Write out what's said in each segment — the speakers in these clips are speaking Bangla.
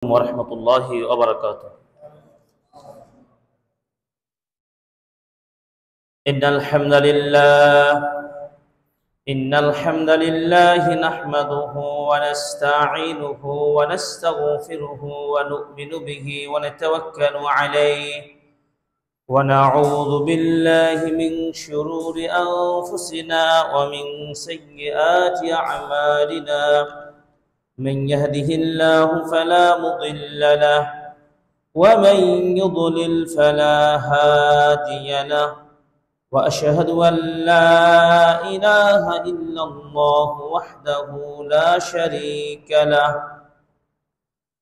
ورحمة الله وبركاته. إن الحمد لله نحمده ونستعينه ونستغفره ونؤمن به ونتوكل عليه ونعوذ بالله من شرور أنفسنا ومن سيئات أعمالنا. من يهده الله فلا مضل له ومن يضلل فلا هادي له، وأشهد أن لا إله إلا الله وحده لا شريك له،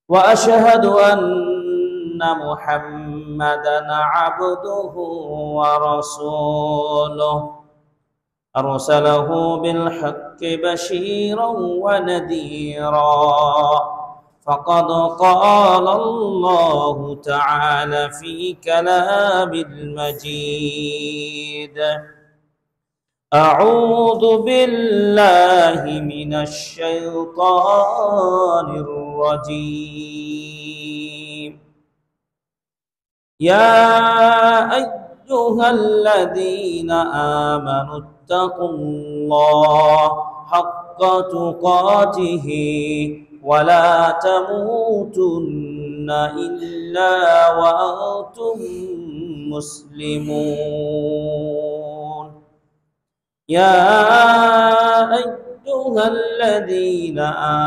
وأشهد أن محمدا عبده ورسوله أرسله بالحق بشيرا ونذيرا. فقد قال الله تعالى في كلام المجيد: أعوذ بالله من الشيطان الرجيم. يا أيها الذين آمنوا اتقوا الله حق تقاته ولا تموتن إلا وأنتم مسلمون. يا أيها الذين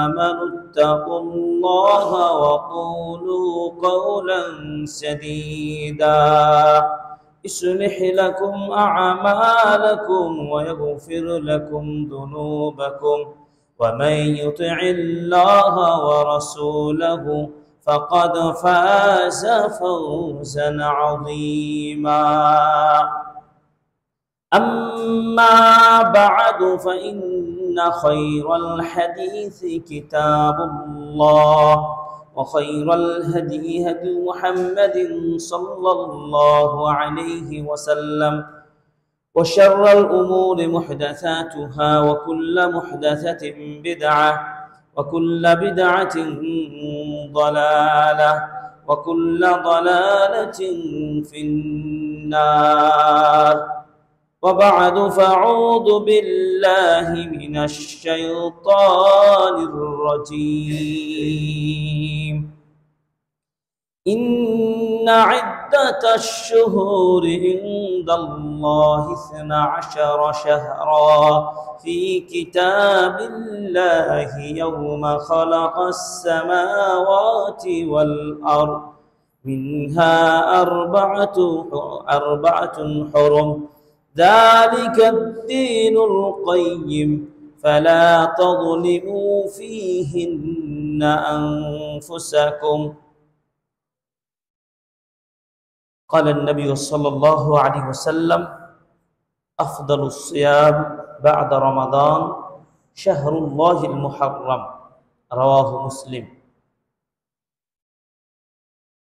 آمنوا اتقوا الله وقولوا قولا سديدا يصلح لكم أعمالكم ويغفر لكم ذنوبكم، ومن يطع الله ورسوله فقد فاز فوزا عظيما. أما بعد، فإن خير الحديث كتاب الله، وخير الهدي هدي محمد صلى الله عليه وسلم، وشر الأمور محدثاتها، وكل محدثة بدعة، وكل بدعة ضلالة، وكل ضلالة في النار. وبعد، فأعوذ بالله من الشيطان الرجيم. إن عدة الشهور عند الله 12 شهرا في كتاب الله يوم خلق السماوات والأرض، منها أربعة حرم، ذلك الدين القيم، فلا تظلموا فيهن أنفسكم. قال النبي صلى الله عليه وسلم: أفضل الصيام بعد رمضان شهر الله المحرم، رواه মুসলিম।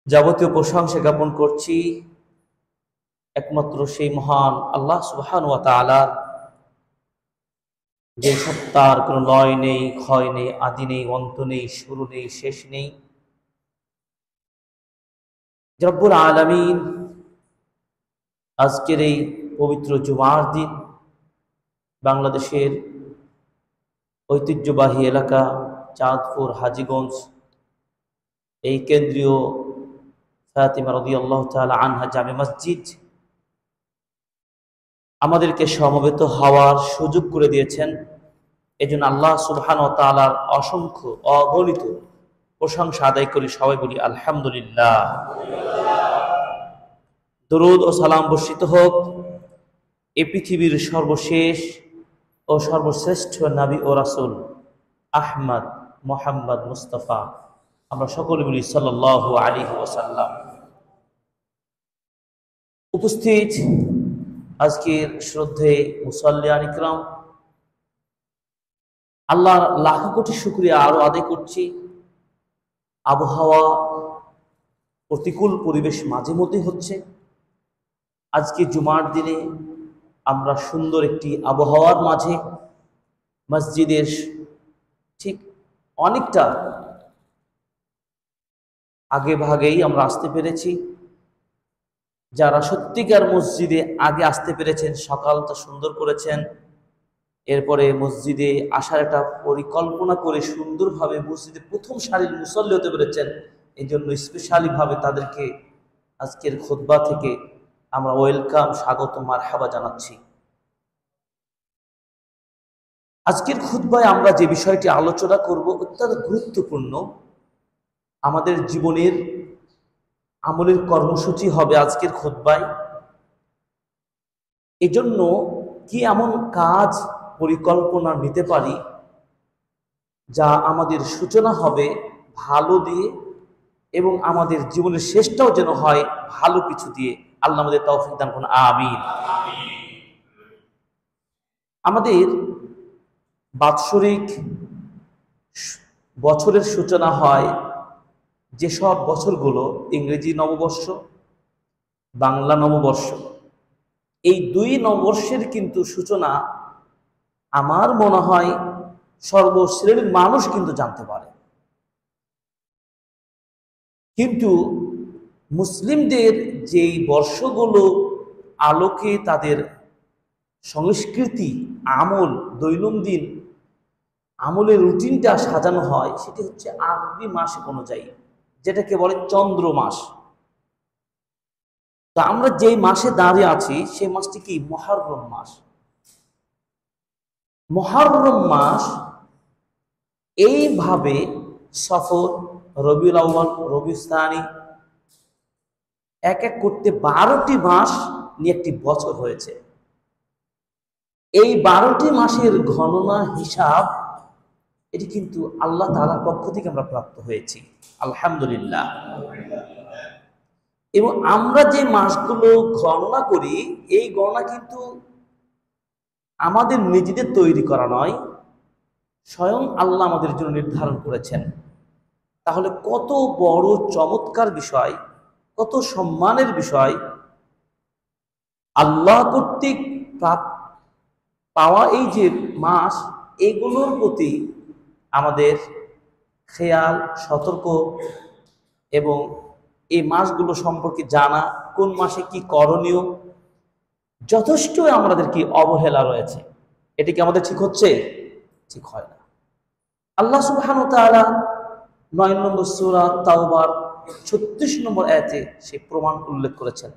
যাবতীয় প্রশংসা জ্ঞাপন করছি একমাত্র সেই মহান আল্লাহ সুবহানাহু ওয়া তাআলার, যে সত্তার কোনো লয় নেই, ক্ষয় নেই, আদি নেই, অন্ত নেই, শুরু নেই, শেষ নেই। রব্বুল আলামিন আজকের এই পবিত্র জুমার দিন বাংলাদেশের ঐতিহ্যবাহী এলাকা চাঁদপুর হাজীগঞ্জ, এই কেন্দ্রীয় ফাতিমা রাদিয়াল্লাহু তাআলা আনহা জামে মসজিদ আমাদেরকে সমবেত হওয়ার সুযোগ করে দিয়েছেন। এজন্য আল্লাহ সুবহানাহু ওয়া তাআলার অসংখ্য অগণিত প্রশংসা আদায় করি, সবাই বলি আলহামদুলিল্লাহ। দরুদ ও সালাম বর্ষিত হোক এই পৃথিবীর সর্বশেষ ও সর্বশ্রেষ্ঠ নবী ও রাসূল আহমদ মুহাম্মদ মুস্তাফা, আমরা সকলে বলি সাল্লাল্লাহু আলাইহি ওয়াসাল্লাম। উপস্থিত আজকের শ্রদ্ধেয় মুসাল্লিয়ান ইকরাম, আল্লাহর লাখ কোটি শুকরিয়া আরো আদায় করছি। আবহাওয়া প্রতিকূল পরিবেশ মাঝে মধ্যে হচ্ছে, আজকে জুমার দিনে আমরা সুন্দর একটি আবহাওয়ার মাঝে মসজিদের ঠিক অনেকটা আগে ভাগেই আমরা আসতে পেরেছি। যারা সত্যিকার মসজিদে আগে আসতে পেরেছেন, সকালটা সুন্দর করেছেন, এরপরে মসজিদে আসার একটা পরিকল্পনা করে সুন্দরভাবে মসজিদে প্রথম সারির মুসল্লি হতে পেরেছেন, এই জন্য স্পেশালিভাবে তাদেরকে আজকের খুতবা থেকে আমরা ওয়েলকাম, স্বাগত, মারহাবা জানাচ্ছি। আজকের খুতবায় আমরা যে বিষয়টি আলোচনা করব অত্যন্ত গুরুত্বপূর্ণ, আমাদের জীবনের আমলের কর্মসূচি হবে আজকের খুতবায়। এজন্য কি এমন কাজ পরিকল্পনা নিতে পারি যা আমাদের সূচনা হবে ভালো দিয়ে এবং আমাদের জীবনের শেষটাও যেন হয় ভালো কিছু দিয়ে। আল্লাহ আমাদের তৌফিক দান করুন, আমিন। আমাদের বাৎসরিক বছরের সূচনা হয় যেসব বছরগুলো ইংরেজি নববর্ষ, বাংলা নববর্ষ, এই দুই নববর্ষের কিন্তু সূচনা আমার মনে হয় সর্বশ্রেণীর মানুষ কিন্তু জানতে পারে। কিন্তু মুসলিমদের যেই বর্ষগুলো আলোকে তাদের সংস্কৃতি, আমল, দৈনন্দিন আমলের রুটিনটা সাজানো হয়, সেটি হচ্ছে আরবি মাস অনুযায়ী, যেটাকে বলে চন্দ্র মাস। তো আমরা যেই মাসে দাঁড়িয়ে আছি সেই মাসটি কি? মুহররম মাস। মুহররম মাস এইভাবে সফর, রবিউল আউয়াল, রবিউল সানি এক এক করতে 12টি মাস নিয়ে একটি বছর হয়েছে। এই 12টি মাসের গণনা হিসাব এটি কিন্তু আল্লাহ তাআলার পক্ষ থেকে আমরা প্রাপ্ত হয়েছি, আলহামদুলিল্লাহ। এবং আমরা যে মাসগুলো গণনা করি, এই গণনা কিন্তু আমাদের নিজেদের তৈরি করা নয়, স্বয়ং আল্লাহ আমাদের জন্য নির্ধারণ করেছেন। তাহলে কত বড় চমৎকার বিষয়, কত সম্মানের বিষয় আল্লাহ কর্তৃক পাওয়া এই যে মাস, এগুলোর প্রতি আমাদের খেয়াল, সতর্ক এবং এই মাসগুলো সম্পর্কে জানা, কোন মাসে কি করণীয়, যথেষ্ট আমাদেরকে অবহেলা রয়েছে। এটা কি আমাদের ঠিক হচ্ছে? ঠিক হয় না। আল্লাহ সুবহানাহু ওয়া তাআলা 9 নম্বর সূরা তাওবার 36 নম্বর আয়াতে সেই প্রমাণ উল্লেখ করেছেন।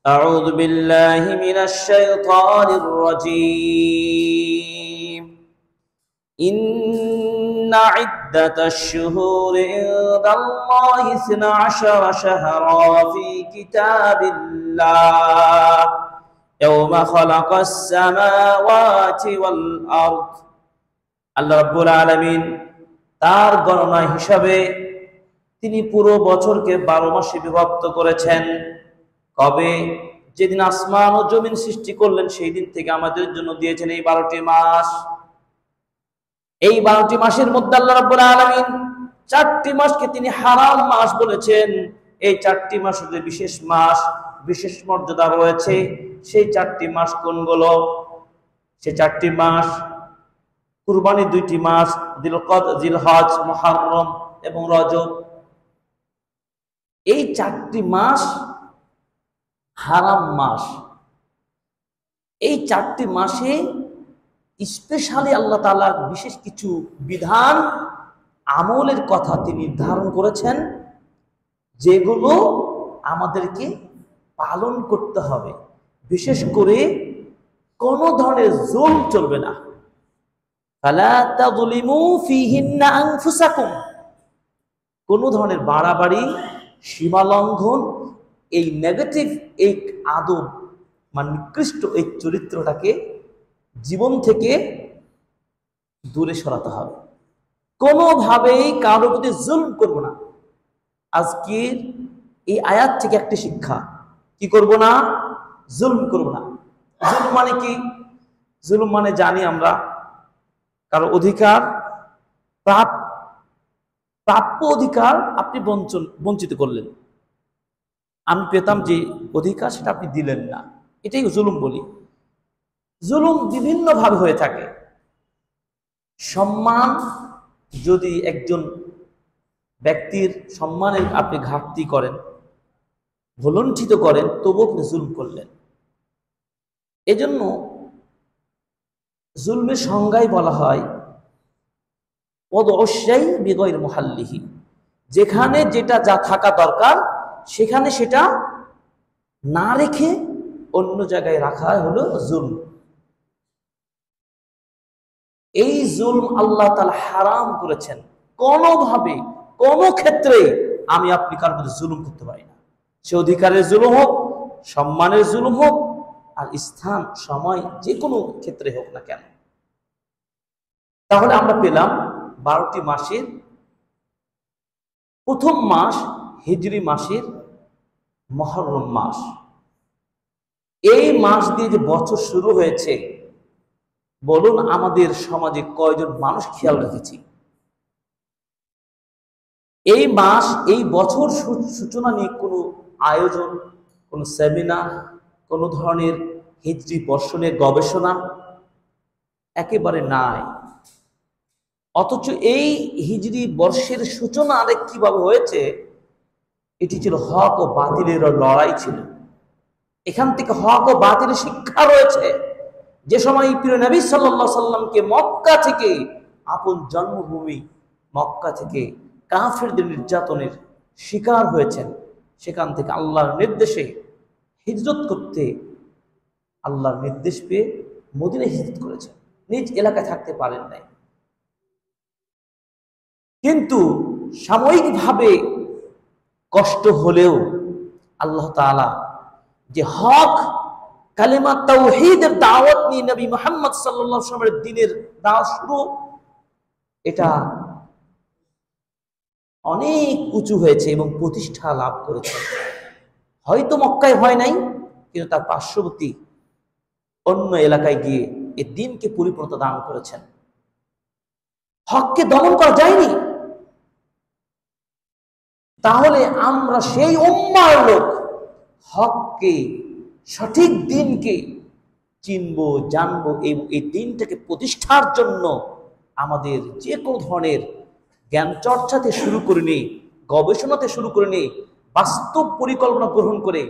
আউযু বিল্লাহি মিনাশ শাইতানির রাজীম। ইন্না ইদ্দাতাশ শুহুরি ইনদাল্লাহি 12 শাহরা ফি কিতাবিল্লাহ ইয়াওমা খালাকাস সামাওয়াতি ওয়াল আরদ। আল্লাহ রাব্বুল আলামিন তার গণনা হিসাবে তিনি পুরো বছরকে 12 মাসে বিভক্ত করেছেন। কবে? যেদিন আসমান ও জমিন সৃষ্টি করলেন সেই দিন থেকে আমাদের জন্য দিয়েছেন এই 12টি মাস। এই 12টি মাসের মধ্যে আল্লাহ রাব্বুল আলামিন 4টি মাসকে তিনি হারাম মাস বলেছেন। এই 4টি মাস হলো বিশেষ মাস, বিশেষ মর্যাদা রয়েছে। সেই 4টি মাস কোনগুলো? সেই 4টি মাস কুরবানির 2টি মাস, জিলহজ, মুহররম এবং রজব। এই 4টি মাস হারাম মাস। এই 4টি মাসে স্পেশালি আল্লাহ তাআলা বিশেষ কিছু বিধান, আমলের কথা তিনি নির্ধারণ করেছেন, যেগুলো আমাদেরকে পালন করতে হবে। বিশেষ করে কোনো ধরনের জুলম চলবে না। ফালা তাযলিমু ফীহিন্না আনফুসাকুম। কোনো ধরনের বাড়াবাড়ি, সীমা লঙ্ঘন, এই নেগেটিভ, এই আদব মানে নিকৃষ্ট এই চরিত্রটাকে জীবন থেকে দূরে সরাতে হবে। কোনোভাবেই কারোর প্রতি জুলম করব না। আজকের এই আয়াত থেকে একটি শিক্ষা, কি করব না? জুলম করব না। জুলম মানে কি? জুলম মানে জানি আমরা কারো অধিকার, প্রাপ্য অধিকার আপনি বঞ্চিত করলেন। আমি পেতাম যে অধিকার, সেটা আপনি দিলেন না, এটাই জুলুম বলি। জুলুম বিভিন্ন ভাবে হয়ে থাকে। সম্মান যদি একজন ব্যক্তির সম্মানের আপনি ঘাটতি করেন, ভুলুণ্ঠিত করেন, তবুও আপনি জুলম করলেন। এজন্য জুলমের সংজ্ঞায় বলা হয় ওয়াদউশ-শাই বিগয়রি মুহাল্লিহি, যেখানে যেটা যা থাকা দরকার সেখানে সেটা না রেখে অন্য জায়গায় রাখা হলো জুলম। এই জুলম আল্লাহ তাআলা হারাম করেছেন। কোনোভাবে কোনো ক্ষেত্রে আমি আপনি কারোর মধ্যে জুলুম করতে পারি না। সে অধিকারের জুলুম হোক, সম্মানের জুলুম হোক, আর স্থান সময় যে কোনো ক্ষেত্রে হোক না কেন। তাহলে আমরা পেলাম 12টি মাসের প্রথম মাস হিজরি মাসের মুহররম মাস। এই মাস দিয়ে যে বছর শুরু হয়েছে, বলুন আমাদের সমাজে কয়জন মানুষ খেয়াল রেখেছি? এই মাস, এই বছর সূচনা নিয়ে কোনো আয়োজন, কোনো সেমিনার, কোনো ধরনের হিজরি বর্ষণের গবেষণা একেবারে নাই। অথচ এই হিজরি বর্ষের সূচনা আরেক কিভাবে হয়েছে, এটি ছিল হক ও বাতিলের লড়াই ছিল। এখান থেকে হক ও বাতিলের শিক্ষা রয়েছে। যে সময় প্রিয় নবী সাল্লাল্লাহু আলাইহি সাল্লামকে মক্কা থেকে, আপন জন্মভূমি মক্কা থেকে কাফেরদের নির্যাতনের শিকার হয়েছেন, সেখান থেকে আল্লাহর নির্দেশে হিজরত করতে, আল্লাহর নির্দেশ পেয়ে মদিনায় হিজরত করেছেন। নিজ এলাকায় থাকতে পারেন নাই। কিন্তু সাময়িকভাবে কষ্ট হলেও আল্লাহ তাআলা যে হক কালিমা তাওহীদের দাওয়াত নিয়ে নবী মুহাম্মদ সাল্লাল্লাহু আলাইহি ওয়াসাল্লামের দ্বীনের দাওয়াত শুরু, এটা অনেক উঁচু হয়েছে এবং প্রতিষ্ঠা লাভ করেছে। হয়তো মক্কায় হয় নাই, কিন্তু তার পার্শ্ববর্তী অন্য এলাকায় গিয়ে এই দ্বীনকে পরিপূর্ণতা দান করেছেন। হককে দমন করা যায়নি। তাহলে আমরা সেই উম্মার লোক, হককে, সঠিক দ্বীনকে চিনবো, জানবো, এই দ্বীনটাকে প্রতিষ্ঠার জন্য আমাদের যে কোনো ধরনের জ্ঞান চর্চাতে শুরু করে নিই, গবেষণাতে শুরু করে নিই, বাস্তব পরিকল্পনা গ্রহণ করে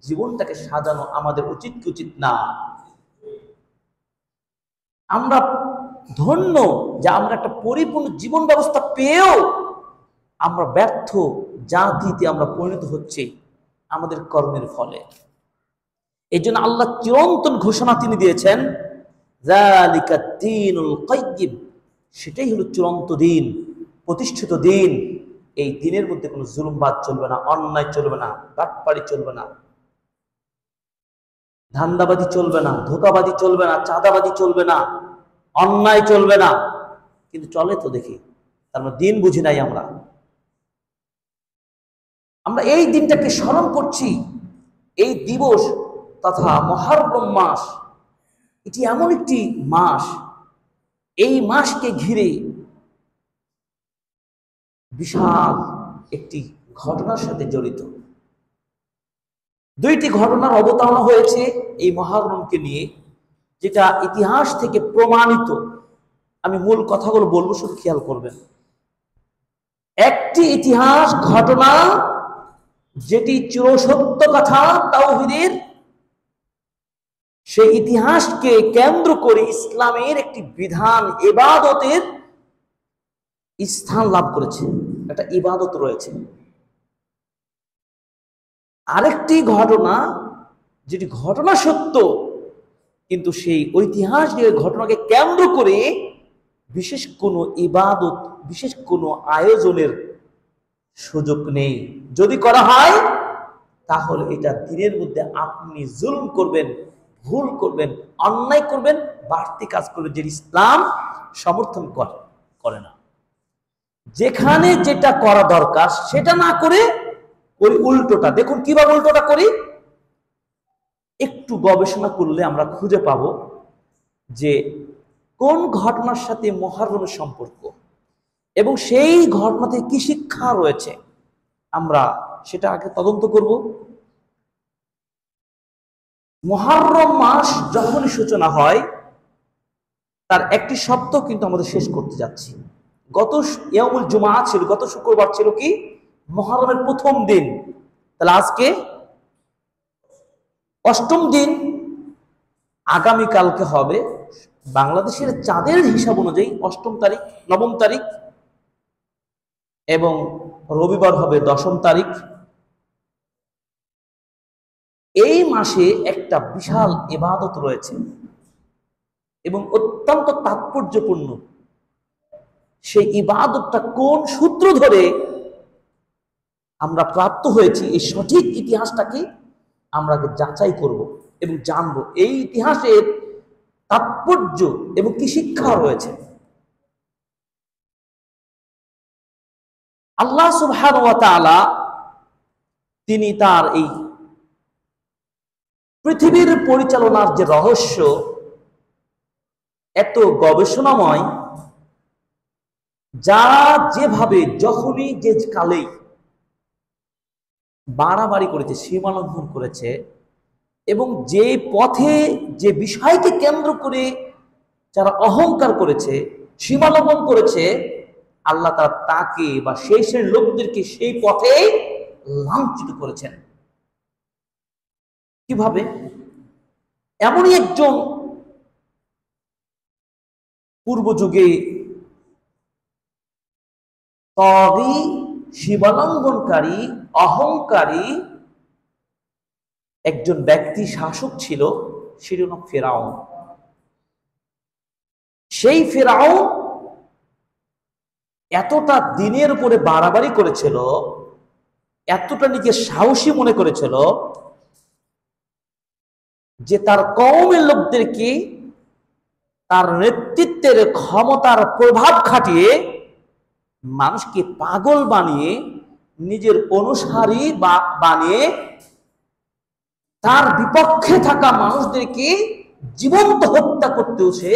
জীবনটাকে সাজানো আমাদের উচিত কি উচিত না? আমরা ধন্য যে আমরা একটা পরিপূর্ণ জীবন ব্যবস্থা পেয়েও আমরা ব্যর্থ জাতিতে আমরা পরিণত হচ্ছি আমাদের কর্মের ফলে। এই জন্য আল্লাহ চিরন্তন ঘোষণা তিনি দিয়েছেন, যালিকা দ্বীনুল কাইয়্যিম, সেটাই হলো চূড়ান্ত দিন, প্রতিষ্ঠিত দিন। এই দিনের মধ্যে কোনো জুলুমবাদ চলবে না, অন্যায় চলবে না, বাটপাড়ি চলবে না, ধান্দাবাজি চলবে না, ধোঁকাবাজি চলবে না, চাঁদাবাজি চলবে না, অন্যায় চলবে না। কিন্তু চলে তো দেখি, তার মানে দিন বুঝি নাই আমরা। আমরা এই দিনটাকে স্মরণ করছি। এই দিবস তথা মুহররম মাস, এটি এমন একটি মাস, এই মাসকে ঘিরে বিশাল একটি ঘটনার সাথে জড়িত। দুইটি ঘটনার অবতারণা হয়েছে এই মুহররমকে নিয়ে, যেটা ইতিহাস থেকে প্রমাণিত। আমি মূল কথাগুলো বলবো, শুধু খেয়াল করবেন। একটি ইতিহাস ঘটনা যেটি চিরসত্য কথা তাওহীদের, সেই ইতিহাসকে কেন্দ্র করে ইসলামের একটি বিধান ইবাদতের স্থান লাভ করেছে, একটা ইবাদত রয়েছে। আরেকটি ঘটনা যেটি ঘটনা সত্য, কিন্তু সেই ঐতিহাসিক ঘটনাকে কেন্দ্র করে বিশেষ কোনো ইবাদত, বিশেষ কোনো আয়োজনের সুযোগ নেই। যদি করা হয় তাহলে এটা দিনের মধ্যে আপনি জুলম করবেন, ভুল করবেন, অন্যায় করবেন, বাড়তি কাজ করবেন, যে ইসলাম সমর্থন করে না। যেখানে যেটা করা দরকার সেটা না করে ওই উল্টোটা, দেখুন কিভাবে উল্টোটা করি। একটু গবেষণা করলে আমরা খুঁজে পাব যে কোন ঘটনার সাথে মুহররমের সম্পর্ক এবং সেই ঘটনাতে কি শিক্ষা রয়েছে, আমরা সেটা আগে তদন্ত করব। মুহররম মাস যখনই সূচনা হয়, তার একটি শব্দ কিন্তু আমাদের শেষ করতে যাচ্ছি। গত ইয়ামুল জুমা ছিল, গত শুক্রবার ছিল কি মুহররমের প্রথম দিন, তাহলে আজকে অষ্টম দিন। আগামীকালকে হবে বাংলাদেশের চাঁদের হিসাব অনুযায়ী অষ্টম তারিখ, নবম তারিখ, এবং রবিবার হবে দশম তারিখ। এই মাসে একটা বিশাল ইবাদত রয়েছে এবং অত্যন্ত তাৎপর্যপূর্ণ। সেই ইবাদতটা কোন সূত্র ধরে আমরা প্রাপ্ত হয়েছি, এই সঠিক ইতিহাসটাকে আমরা যাচাই করব এবং জানব এই ইতিহাসের তাৎপর্য এবং কি শিক্ষা রয়েছে। আল্লাহ সুবহানাহু ওয়া তাআলা তিনি তার এই পৃথিবীর পরিচালনার যে রহস্য এত গবেষণাময়, যারা যেভাবে যখনই যে কালেই বাড়াবাড়ি করেছে, সীমালঙ্ঘন করেছে, এবং যে পথে যে বিষয়কে কেন্দ্র করে যারা অহংকার করেছে, সীমালঙ্ঘন করেছে, আল্লাহ তাআলা তাকে বা সেই শ্রেণীর লোকদেরকে সেই পথে লাঞ্ছিত করেছেন। কিভাবে? এমনই একজন পূর্ব যুগে তাগী, সীমালঙ্ঘনকারী, অহংকারী একজন ব্যক্তি শাসক ছিল, সেটি হল ফিরআউন। সেই ফিরআউন এতটা দিনের উপরে বাড়াবাড়ি করেছিল, এতটা নিজে সাহসী মনে করেছিল যে তার কওমের লোকদেরকে তার নেতৃত্বের ক্ষমতার প্রভাব খাটিয়ে মানুষকে পাগল বানিয়ে নিজের অনুসারী বানিয়ে তার বিপক্ষে থাকা মানুষদেরকে জীবন্ত হত্যা করতেও সে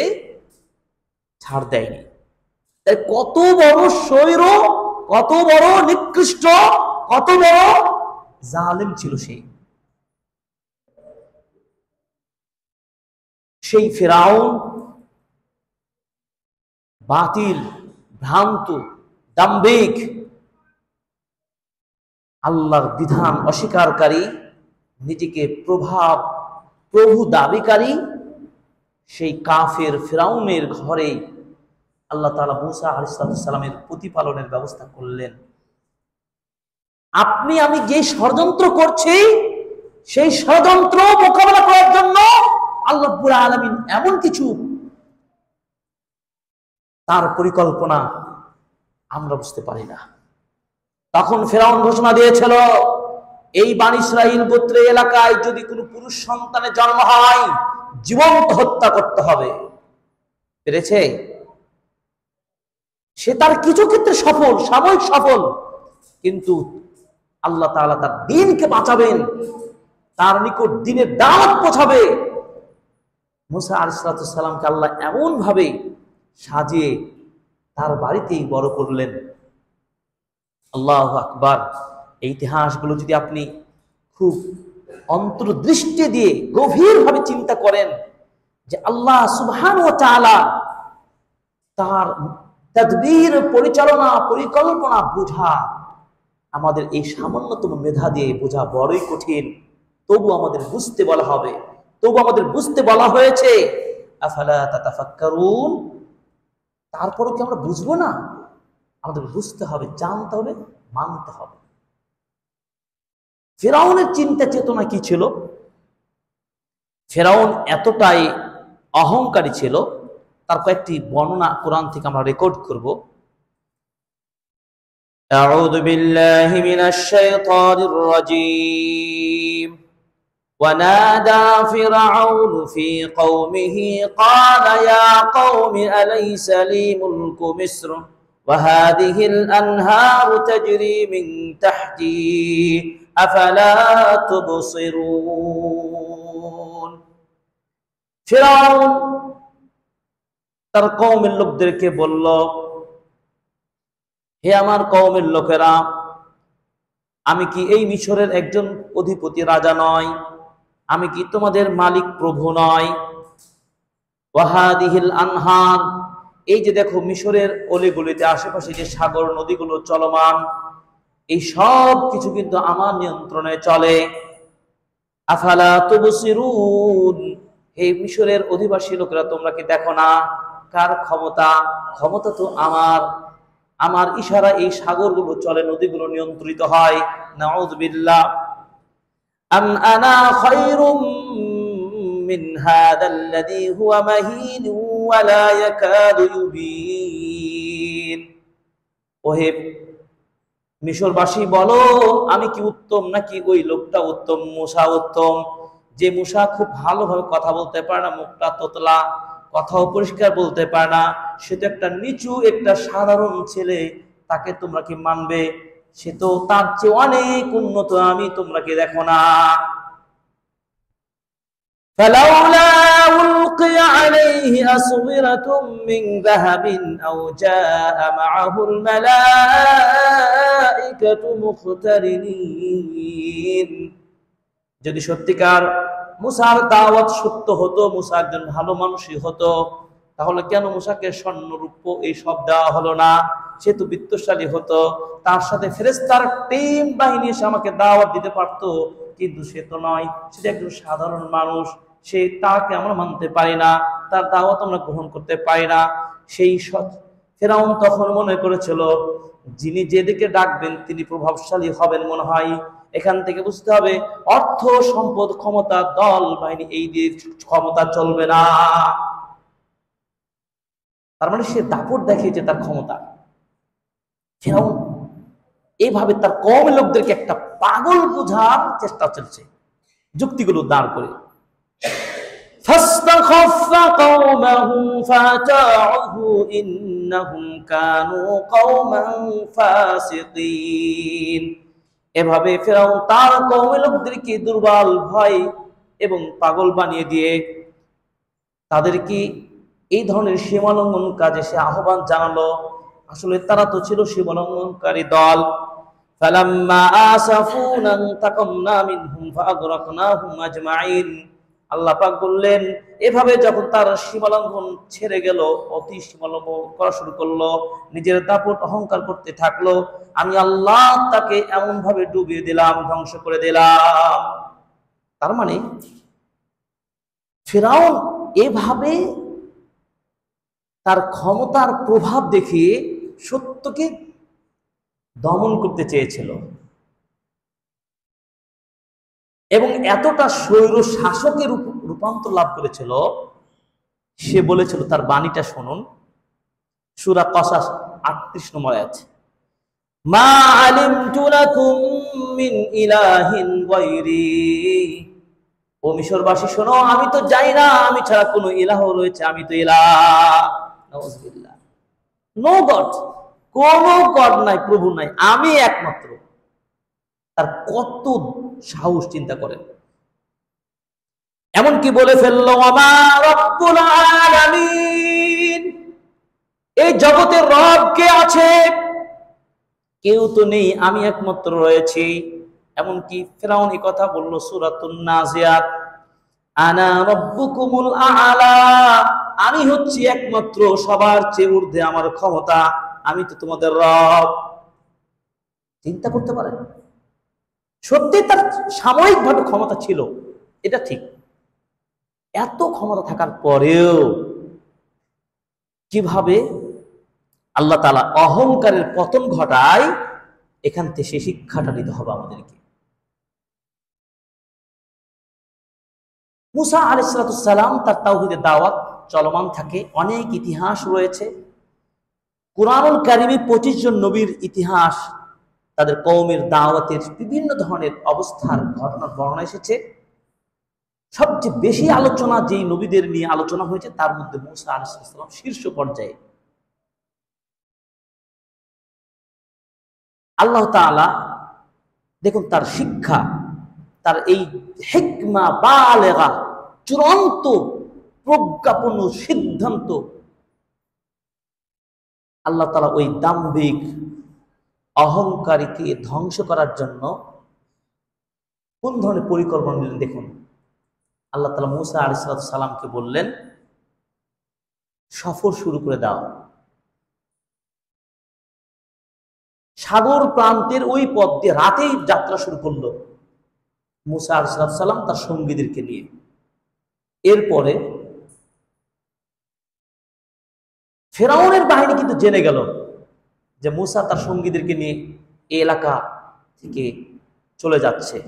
ছাড় দেয়নি। তাই কত বড় স্বৈর, কত বড় নিকৃষ্ট, কত বড় জালেম ছিল সেই ফিরআউন। বাতিল, ভ্রান্ত, দাম্ভিক, আল্লাহর বিধান অস্বীকারী, নিজেকে প্রভু দাবিকারী সেই কাফের ফিরআউনের ঘরে আল্লাহ তাআলা মূসা আলাইহিস সালামের প্রতিপালনের ব্যবস্থা করলেন। আপনি আমি যে ষড়যন্ত্র করছি, সেই ষড়যন্ত্র মোকাবেলা করার জন্য আল্লাহ রাব্বুল আলামিন এমন কিছু তার পরিকল্পনা আমরা বুঝতে পারি না। তখন ফিরআউন ঘোষণা দিয়েছিল, এই বনী ইসরাইল গোত্রের এলাকায় যদি কোনো পুরুষ সন্তানের জন্ম হয়, জীবন্ত হত্যা করতে হবে। পেরেছে? সে তার কিছু ক্ষেত্রে সফল, সাময়িক সফল, কিন্তু আল্লাহ তাআলা তার দ্বীনকে বাঁচাবেন, তার নিকট দ্বীনের দাওয়াত পৌঁছাবে। মূসা আলাইহিস সালামকে আল্লাহ এমন ভাবে সাজিয়ে তার বাড়িতেই বড় করলেন। আল্লাহু আকবার। এই ইতিহাসগুলো যদি আপনি খুব অন্তর্দৃষ্টি দিয়ে গভীরভাবে চিন্তা করেন যে আল্লাহ সুবহানাহু ওয়া তাআলা তার তাদবীর, পরিচালনা, পরিকল্পনা বোঝা আমাদের এই সামান্যতম মেধা দিয়ে বোঝা বড়ই কঠিন। তবু আমাদের বুঝতে বলা হবে, তবু আমাদের বুঝতে বলা হয়েছে, আফালা তাতাফাক্কারুন। তারপরও কি আমরা বুঝবো না? আমাদের বুঝতে হবে, জানতে হবে, মানতে হবে। ফিরআউনের চিন্তা চেতনা কি ছিল? ফিরআউন এতটাই অহংকারী ছিল, তার কয়েকটি বর্ণনা কোরআন থেকে আমরা রেকর্ড করব। আউযু বিল্লাহি মিনাশ শাইতানির রাজীম। ونادى فرعون في قومه قال يا قوم أليس لي ملك مصر وهذه الأنهار تجري من تحتي أفلا تبصرون। ফিরআউন তার কওমের লোকদেরকে বলল, হে আমার কওমের লোকেরা, আমি কি এই মিশরের একজন অধিপতি রাজা নয়? আমি কি তোমাদের মালিক প্রভু নয়? ওয়াহাদিহিল আনহার, এই যে দেখো মিশরের অলিগলিতে আশেপাশে যে সাগর নদীগুলো চলমান, এই সব কিছু কিন্তু আমার নিয়ন্ত্রণে চলে। আফালা তুবসিরুন, হে মিশরের অধিবাসী লোকেরা তোমরা কি দেখো না কার ক্ষমতা? ক্ষমতা তো আমার, আমার ইশারা এই সাগরগুলো চলে, নদীগুলো নিয়ন্ত্রিত হয়। নাউযুবিল্লাহ। আম আনা খায়রুম মিন হাদাল্লাযী হুয়া মাহিন ওয়া লা ইয়াকাদু ইউবিন। ওহে মিশরবাসী বলো, আমি কি উত্তম নাকি ওই লোকটা উত্তম, মূসা উত্তম? যে মূসা খুব ভালোভাবে কথা বলতে পারে না, মুখটা তোতলা, কথাও পরিষ্কার বলতে পারে না, সে তো একটা নিচু একটা সাধারণ ছেলে, তাকে তোমরা কি মানবে? সে তো তার চেয়ে অনেক উন্নত, আমি, তোমরা কি দেখো না? فلولا ألقي عليه أسورة من ذهب أو جاء معه الملائكة مقترنين। যদি সত্যিকার মুসার দাওয়াত সত্য হতো, মুসা একজন ভালো মানুষই হতো, তাহলে কেন মুসাকে স্বর্ণ রূপ্য এই সব দেওয়া হলো না? সে তো বিত্তশালী হতো, তার সাথে ফেরেশতার টিম বাহিনী এসে আমাকে দাওয়াত দিতে পারতো, কিন্তু সে তো নয়, সে একজন সাধারণ মানুষ। সে, তাকে আমরা মানতে পারি না, তার দাওয়াত আমরা গ্রহণ করতে পারি না। সেই ফেরাউন তখন মনে করেছিল যিনি যেদিকে ডাকবেন তিনি প্রভাবশালী হবেন মনে হয়। এখান থেকে বুঝতে হবে অর্থ সম্পদ ক্ষমতা দল বাহিনী এই দিয়ে ক্ষমতা চলবে না। তার মানে সে দাপট দেখিয়েছে তার ক্ষমতা। ফেরাউন এইভাবে তার কওমের লোকদেরকে একটা পাগল বোঝার চেষ্টা চলছে, যুক্তিগুলো দাঁড় করে। فاستخف قومه فأطاعوه إنهم كانوا قوما فاسقين। এভাবে ফেরাউন তার কওমের লোকদেরকে দুর্বল, ভয় এবং পাগল বানিয়ে দিয়ে তাদেরকে এই ধরনের সীমালঙ্ঘন কাজে সে আহ্বান জানালো। আসলে তারা তো ছিল সীমালঙ্ঘনকারী দল। ফালাম্মা আসাফুনা তাকামনা মিনহুম ফাআগরাকনাহুম আজমাইন। আল্লাহ পাক বললেন, এভাবে যখন তার সীমালঙ্ঘন ছেড়ে গেল, অতি সীমালঙ্ঘন করা শুরু করলো, নিজের দাপট অহংকার করতে থাকলো, আমি আল্লাহ তাকে এমন ভাবে ডুবিয়ে দিলাম, ধ্বংস করে দিলাম। তার মানে ফিরআউন এভাবে তার ক্ষমতার প্রভাব দেখিয়ে সত্যকে দমন করতে চেয়েছিল এবং এতটা স্বৈর শাসকের রূপান্তর লাভ করেছিল। সে বলেছিল, তার বাণীটা শুনুন, সূরা কসাস ৩৮ নম্বর আয়াত, মা আলিমতু লাকুম মিন ইলাহিন গায়রি। ও মিশরবাসী শোনো, আমি তো জানি না আমি ছাড়া কোনো ইলাহ রয়েছে, আমি তো ইলাহ। নাউযুবিল্লাহ। নো গড, কোনো গড নাই, প্রভু নাই, আমি একমাত্র। তার কত সাহস, চিন্তা করেন। এমনকি বলে ফেললো, ওয়া রাব্বুল আলামিন, এই জগতের রব কে আছে? কেউ তো নেই, আমি একমাত্র রয়েছি। এমনকি ফিরআউন এই কথা বলল সূরাতুন নাজিয়াত, আনা রাব্বুকুমুল আ'লা, আমি হচ্ছি একমাত্র, সবার চেয়ে ঊর্ধ্বে আমার ক্ষমতা, আমি তো তোমাদের রব। চিন্তা করতে পারেন, সত্যি তার সাময়িকভাবে ক্ষমতা ছিল, এটা ঠিক। এত ক্ষমতা থাকার পরেও কিভাবে আল্লাহ তাআলা অহংকারের পতন ঘটায়, এখান থেকে সেই শিক্ষাটা নিতে হবে আমাদেরকে। মুসা আলাইহিস সালাম তার তাওহীদের দাওয়াত চলমান থাকে, অনেক ইতিহাস রয়েছে। কুরআনুল কারীমে 25 জন নবীর ইতিহাস, তাদের কওমের দাওয়াতের বিভিন্ন ধরনের অবস্থার ঘটনার বর্ণনা এসেছে। সবচেয়ে বেশি আলোচনা যেই নবীদের নিয়ে আলোচনা হয়েছে তার মধ্যে মুসা আলাইহিস সালাম শীর্ষ পর্যায়ে। আল্লাহ তাআলা দেখুন তার শিক্ষা, তার এই হিকমা বালেগা, চূড়ান্ত প্রজ্ঞাপন সিদ্ধান্ত, আল্লাহ তাআলা ওই দাম্ভিক অহংকারীকে ধ্বংস করার জন্য কোন ধরনের পরিকল্পনা নিলেন দেখুন। আল্লাহ তাআলা মুসা আলাইহিস সালামকে বললেন, সফর শুরু করে দাও। সাগর প্রান্তের ওই পথ দিয়ে রাতেই যাত্রা শুরু করলো মুসা আলাইহিস সালাম তার সঙ্গীদেরকে নিয়ে। এরপরে ফেরাউনের বাহিনী কিন্তু জেনে গেল যে মুসা তার সঙ্গীদেরকে নিয়ে এই এলাকা থেকে চলে যাচ্ছে।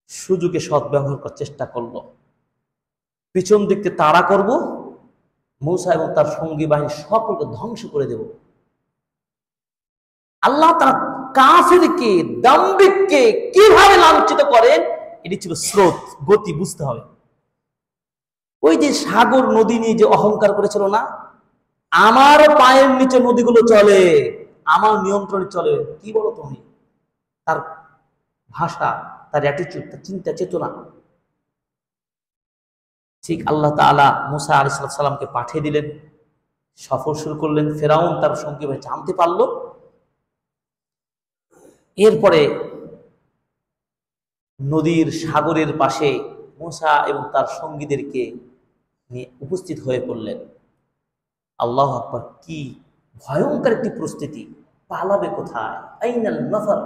সুযোগে সদ্ব্যবহার করার চেষ্টা করলো, পিছন দিকতে তাড়া করব, মুসা এবং তার সঙ্গী বাহিনী সকলকে ধ্বংস করে দেব। আল্লাহ তার কাফেরকে, দাম্ভিককে কিভাবে লাঞ্ছিত করেন, এটি ছিল স্রোত, গতি, বুঝতে হবে। ওই যে সাগর নদী নিয়ে যে অহংকার করেছিল না, আমার পায়ের নিচে নদীগুলো চলে, আমার নিয়ন্ত্রণে চলে, কি বলো তুমি? তার ভাষা, তার অ্যাটিটিউড, তার চিন্তা চেতনা। ঠিক আল্লাহ তাআলা মুসা আলাইহিস সালামকে পাঠিয়ে দিলেন, সফর শুরু করলেন। ফেরাউন তার সঙ্গী ভাই জানতে পারল। এরপরে নদীর সাগরের পাশে মুসা এবং তার সঙ্গীদেরকে নিয়ে উপস্থিত হয়ে পড়লেন। আল্লাহু আকবার, কি ভয়ঙ্কর একটি পরিস্থিতি! পালাবে কোথায়? আইনাল নাফার।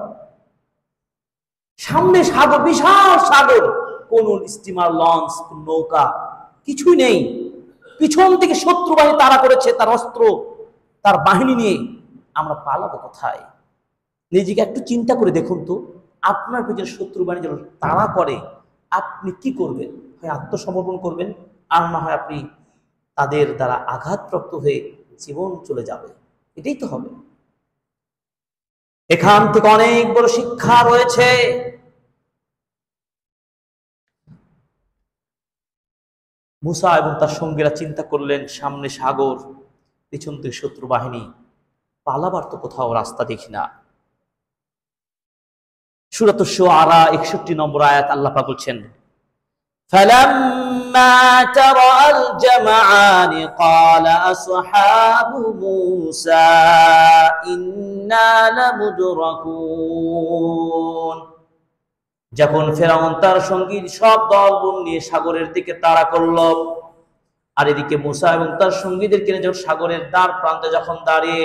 সামনে সাগর, বিশাল সাগর, কোন স্টিমার, লঞ্চ, নৌকা কিছুই নেই। পিছন থেকে শত্রু বাহিনী তাড়া করেছে, তার অস্ত্র, তার বাহিনী নিয়ে। আমরা পালাবো কোথায়? নিজেকে একটু চিন্তা করে দেখুন তো, আপনার পিছনে শত্রু বাহিনী যখন তাড়া করে, আপনি কি করবেন? হয় আত্মসমর্পণ করবেন, আর না হয় আপনি তাদের দ্বারা আঘাতপ্রাপ্ত হয়ে জীবন চলে যাবে। এটাই তো হবে। এখান থেকে অনেক বড় শিক্ষা রয়েছে। মুসা এবং তার সঙ্গীরা চিন্তা করলেন, সামনে সাগর, পিছন থেকে শত্রু বাহিনী, পালাবার তো কোথাও রাস্তা দেখি না। সূরাতুশ শুআরা 61 নম্বর আয়াত আল্লাহ পাক বলছেন, فَلَمَّا تَرَأَى الْجَمْعَانِ قَالَ أَصْحَابُ مُوسَى إِنَّا لَمُدْرَكُونَ। যখন ফেরাউন তার সঙ্গী সব দলবল নিয়ে সাগরের দিকে তাড়া করল, আর এদিকে মুসা এবং তার সঙ্গীদেরকে নিয়ে যখন সাগরের দ্বার প্রান্তে যখন দাঁড়িয়ে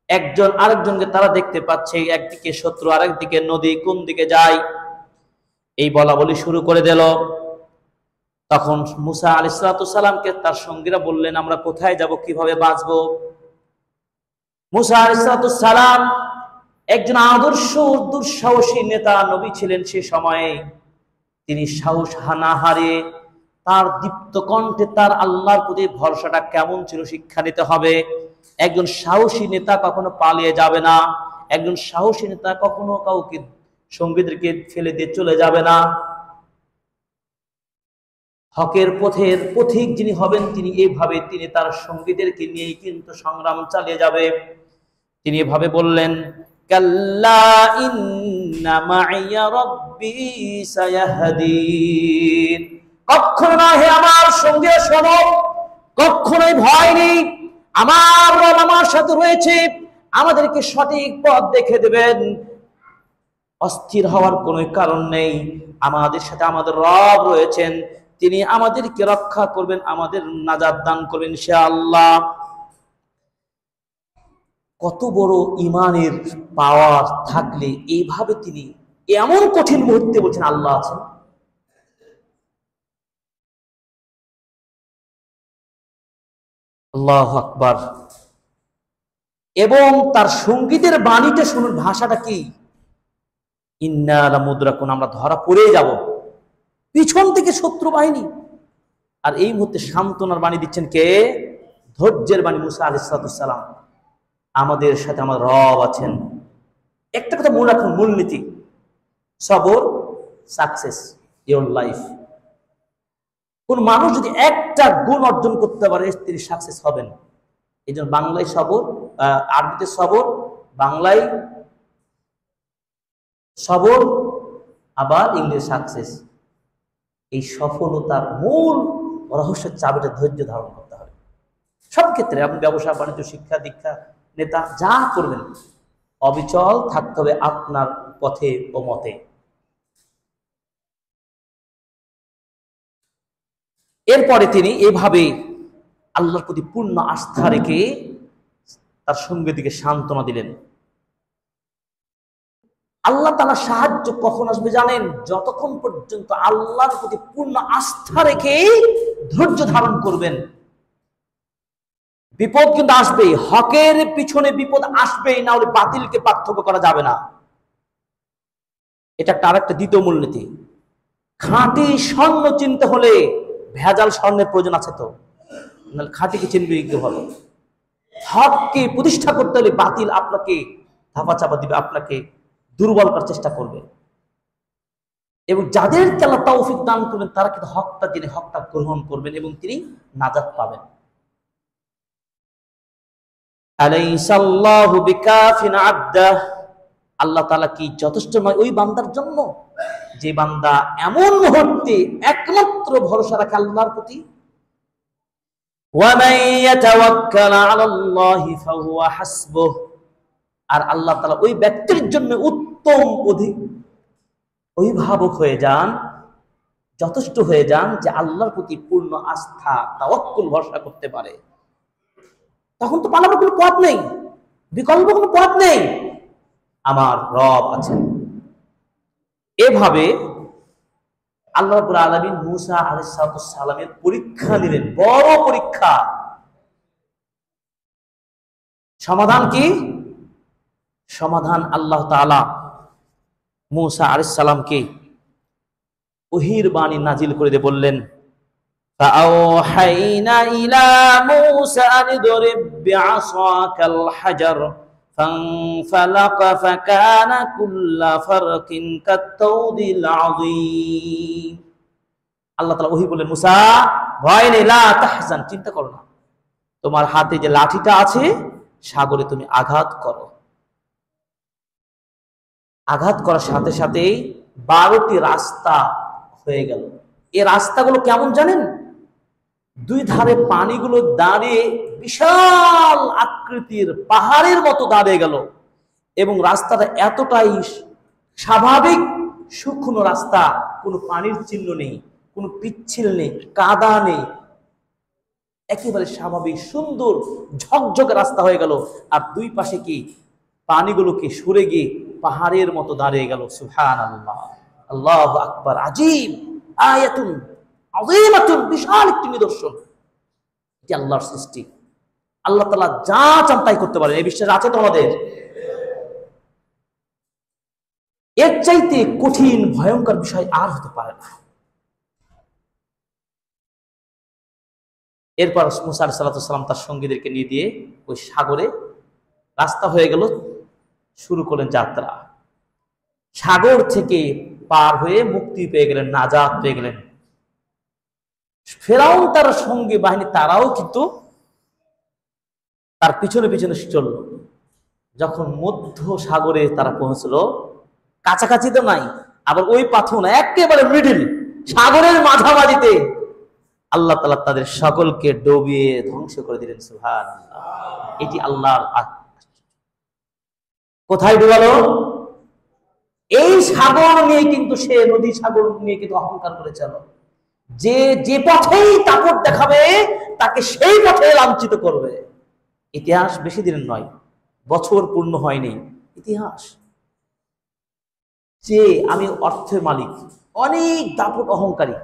একজন আরেকজনকে তারা দেখতে পাচ্ছে, একদিকে শত্রু আরেকদিকে নদী, কোন দিকে যায়, এই বলা বলি শুরু করে দিল। তখন মুসা আলাইহিস সালামকে তার সঙ্গীরা বললেন, আমরা কোথায় যাব, কিভাবে বাঁচবো? মুসা আলাইহিস সালাম একজন আদর্শ দুঃসাহসী নেতা, নবী ছিলেন সে সময়ে। তিনি সাহস না হারিয়ে তার দীপ্ত কণ্ঠে তার আল্লাহর প্রতি ভরসাটা কেমন ছিল শিক্ষা নিতে হবে। একজন সাহসী নেতা কখনো পালিয়ে যাবে না, একজন সাহসী নেতা কখনো কাউকে, সঙ্গীদেরকে ফেলে দিয়ে চলে যাবে না। হকের পথের পথিক যিনি হবেন, তিনি এইভাবে, তিনি তার সঙ্গীদেরকে নিয়েই কিন্তু সংগ্রাম চালিয়ে যাবে। তিনি এভাবে বললেন, কাল্লা ইন্না মাইয়া রাব্বি সায়াহদিন। কখনো না হে আমার সঙ্গে শোনো, কখনোই ভয় নেই, আমার রব আমার সাথে রয়েছে, আমাদেরকে সঠিক পথ দেখে দেবেন। অস্থির হওয়ার কোনো কারণ নেই, আমাদের সাথে আমাদের রব রয়েছেন, তিনি আমাদেরকে রক্ষা করবেন, আমাদের নাজাত দান করবেন ইনশাআল্লাহ। কত বড় ইমানের পাওয়ার থাকলে এইভাবে তিনি এমন কঠিন মুহূর্তে বলছেন আল্লাহ আছেন। আল্লাহু আকবার। এবং তার সঙ্গীতের বাণীটা শুনুন, ভাষাটা কি, ইন্না লামুদরাকুন, আমরা ধরা পড়ে যাব, পিছন থেকে শত্রু বাহিনী। আর এই মুহূর্তে সান্ত্বনার বাণী দিচ্ছেন কে? ধৈর্যের বাণী মুসা আলাইহিস সালাম। আমাদের সাথে আমার রব আছেন। একটা কথা মনে রাখুন, মূলনীতি, সবর, সাকসেস, ইওর লাইফ। কোন মানুষ যদি একটা গুণ অর্জন করতে পারে, তিনি সাকসেস হবেন। এই জন্য বাংলায় সবর, আরবিতে সবর, বাংলায় সবর, আবার ইংলিশ সাকসেস। এই সফলতার মূল রহস্যের চাবিটা ধৈর্য ধারণ করতে হবে। সব ক্ষেত্রে আপনি ব্যবসা বাণিজ্য, শিক্ষা দীক্ষা, নেতা, যা করবেন, অবিচল থাকতে হবে আপনার পথে ও মতে। এরপরে তিনি এভাবে আল্লাহর প্রতি পূর্ণ আস্থা রেখে তার সঙ্গীর দিকে সান্ত্বনা দিলেন। আল্লাহ তাআলা সাহায্য কখন আসবে জানেন? যতক্ষণ পর্যন্ত আল্লাহর প্রতি পূর্ণ আস্থা রেখে ধৈর্য ধারণ করবেন। বিপদ কিন্তু আসবেই, হকের পিছনে বিপদ আসবেই, না হলে বাতিলকে পার্থক্য করা যাবে না। এটা আরেকটা দ্বিতীয় মূলনীতি। খাঁটি স্বর্ণ চিনতে হলে ভেজাল স্বর্ণের প্রয়োজন আছে তো, নাহলে খাঁটিকে চিনবে কিভাবে? হককে প্রতিষ্ঠা করতে হলে বাতিল আপনাকে ধাপা চাপা দিবে, আপনাকে দুর্বল করার চেষ্টা করবে। এবং যাদেরকে আল্লাহ তৌফিক দান করবেন তারা কিন্তু হকটা জেনে হকটা গ্রহণ করবেন এবং তিনি নাজাত পাবেন। আলাইসাল্লাহু বিকাফিন আবদাহ, আল্লাহ তাআলা কি যথেষ্ট নয় ওই বান্দার জন্য যে বান্দা এমন মুহূর্তে একমাত্র ভরসা রাখে আল্লাহর প্রতি? ওয়া মান ইয়াতাওয়াক্কাল আলাল্লাহি ফাহুয়া হাসবুহ, আর আল্লাহ তাআলা ওই ব্যক্তির জন্য উত্তম অভিভাবক হয়ে যান, যথেষ্ট হয়ে যান যে আল্লাহর প্রতি পূর্ণ আস্থা তাওয়াক্কুল ভরসা করতে পারে। তখন তো পালাবার কোনো পথ নেই, বিকল্প কোনো পথ নেই, আমার রব আছে। এভাবে আল্লাহ রাব্বুল আলামিন মূসা আলাইহিস সালামের পরীক্ষা নিলেন, বড় পরীক্ষা। সমাধান কি? সমাধান আল্লাহ তাআলা মূসা আলাইহিস সালামকে ওহীর বাণী নাজিল করে দিয়ে বললেন, فأوحينا إلى موسى أن اضرب بعصاك الحجر فانفلق فكان كل فرق كالطود العظيم। আল্লাহ তাআলা ওহী বললেন, মুসা ভয় নেই, লা তাহজান, চিন্তা করো না, তোমার হাতে যে লাঠিটা আছে সাগরে তুমি আঘাত করো। আঘাত করার সাথে সাথেই 12টি রাস্তা হয়ে গেল। এই রাস্তাগুলো কেমন জানেন? দুই ধারে পানিগুলো দাঁড়িয়ে বিশাল আকৃতির পাহাড়ের মতো দাঁড়িয়ে গেল এবং রাস্তাটা এতটাই স্বাভাবিক শুকনো রাস্তা, কোনো পানির চিহ্ন নেই, কোনো পিচ্ছিল নেই, কাদা নেই, একেবারে স্বাভাবিক সুন্দর ঝকঝকে রাস্তা হয়ে গেল। আর দুই পাশে কি পানিগুলোকে সরে গিয়ে পাহাড়ের মতো দাঁড়িয়ে গেল। সুবহানাল্লাহ, আল্লাহু আকবার, আজীব আয়াতুন আযীমাতুন, বিশাল একটি নিদর্শন। এটি আল্লাহর সৃষ্টি। আল্লাহ তাআলা যা চান তাই করতে পারেন, এই বিশ্বাস আছে তো আমাদের? এর চাইতে কঠিন ভয়ঙ্কর বিষয় আর হতে পারে না। এরপর মুসা আলাইহিস সালাম তার সঙ্গীদেরকে নিয়ে দিয়ে ওই সাগরে রাস্তা হয়ে গেল, শুরু করলেন যাত্রা। সাগর থেকে পার হয়ে মুক্তি পেয়ে গেলেন, নাজাত পেয়ে গেলেন। ফেরাউন তার সঙ্গী বাহিনী তারাও কিন্তু তার পিছনে পিছনে চলল। যখন মধ্য সাগরে তারা পৌঁছলো, কাছাকাছি তো নাই, আবার ওই পাথর না, একেবারে মিডিল সাগরের মাঝামাঝিতে, আল্লাহ তাআলা তাদের সকলকে ডুবিয়ে ধ্বংস করে দিলেন। সুবহানাল্লাহ, এটি আল্লাহর। কোথায় ডুবালো? এই সাগর নিয়ে কিন্তু সে নদী সাগর নিয়ে কিন্তু অহংকার করেছিল। যে পথেই তাকত দেখাবে তাকে সেই পথে লাঞ্ছিত করবে। ইতিহাস বেশি দিনের নয়, বছর পূর্ণ হয়নি ইতিহাস। যে আমি অর্থের মালিক, অনেক দাপট অহংকারী,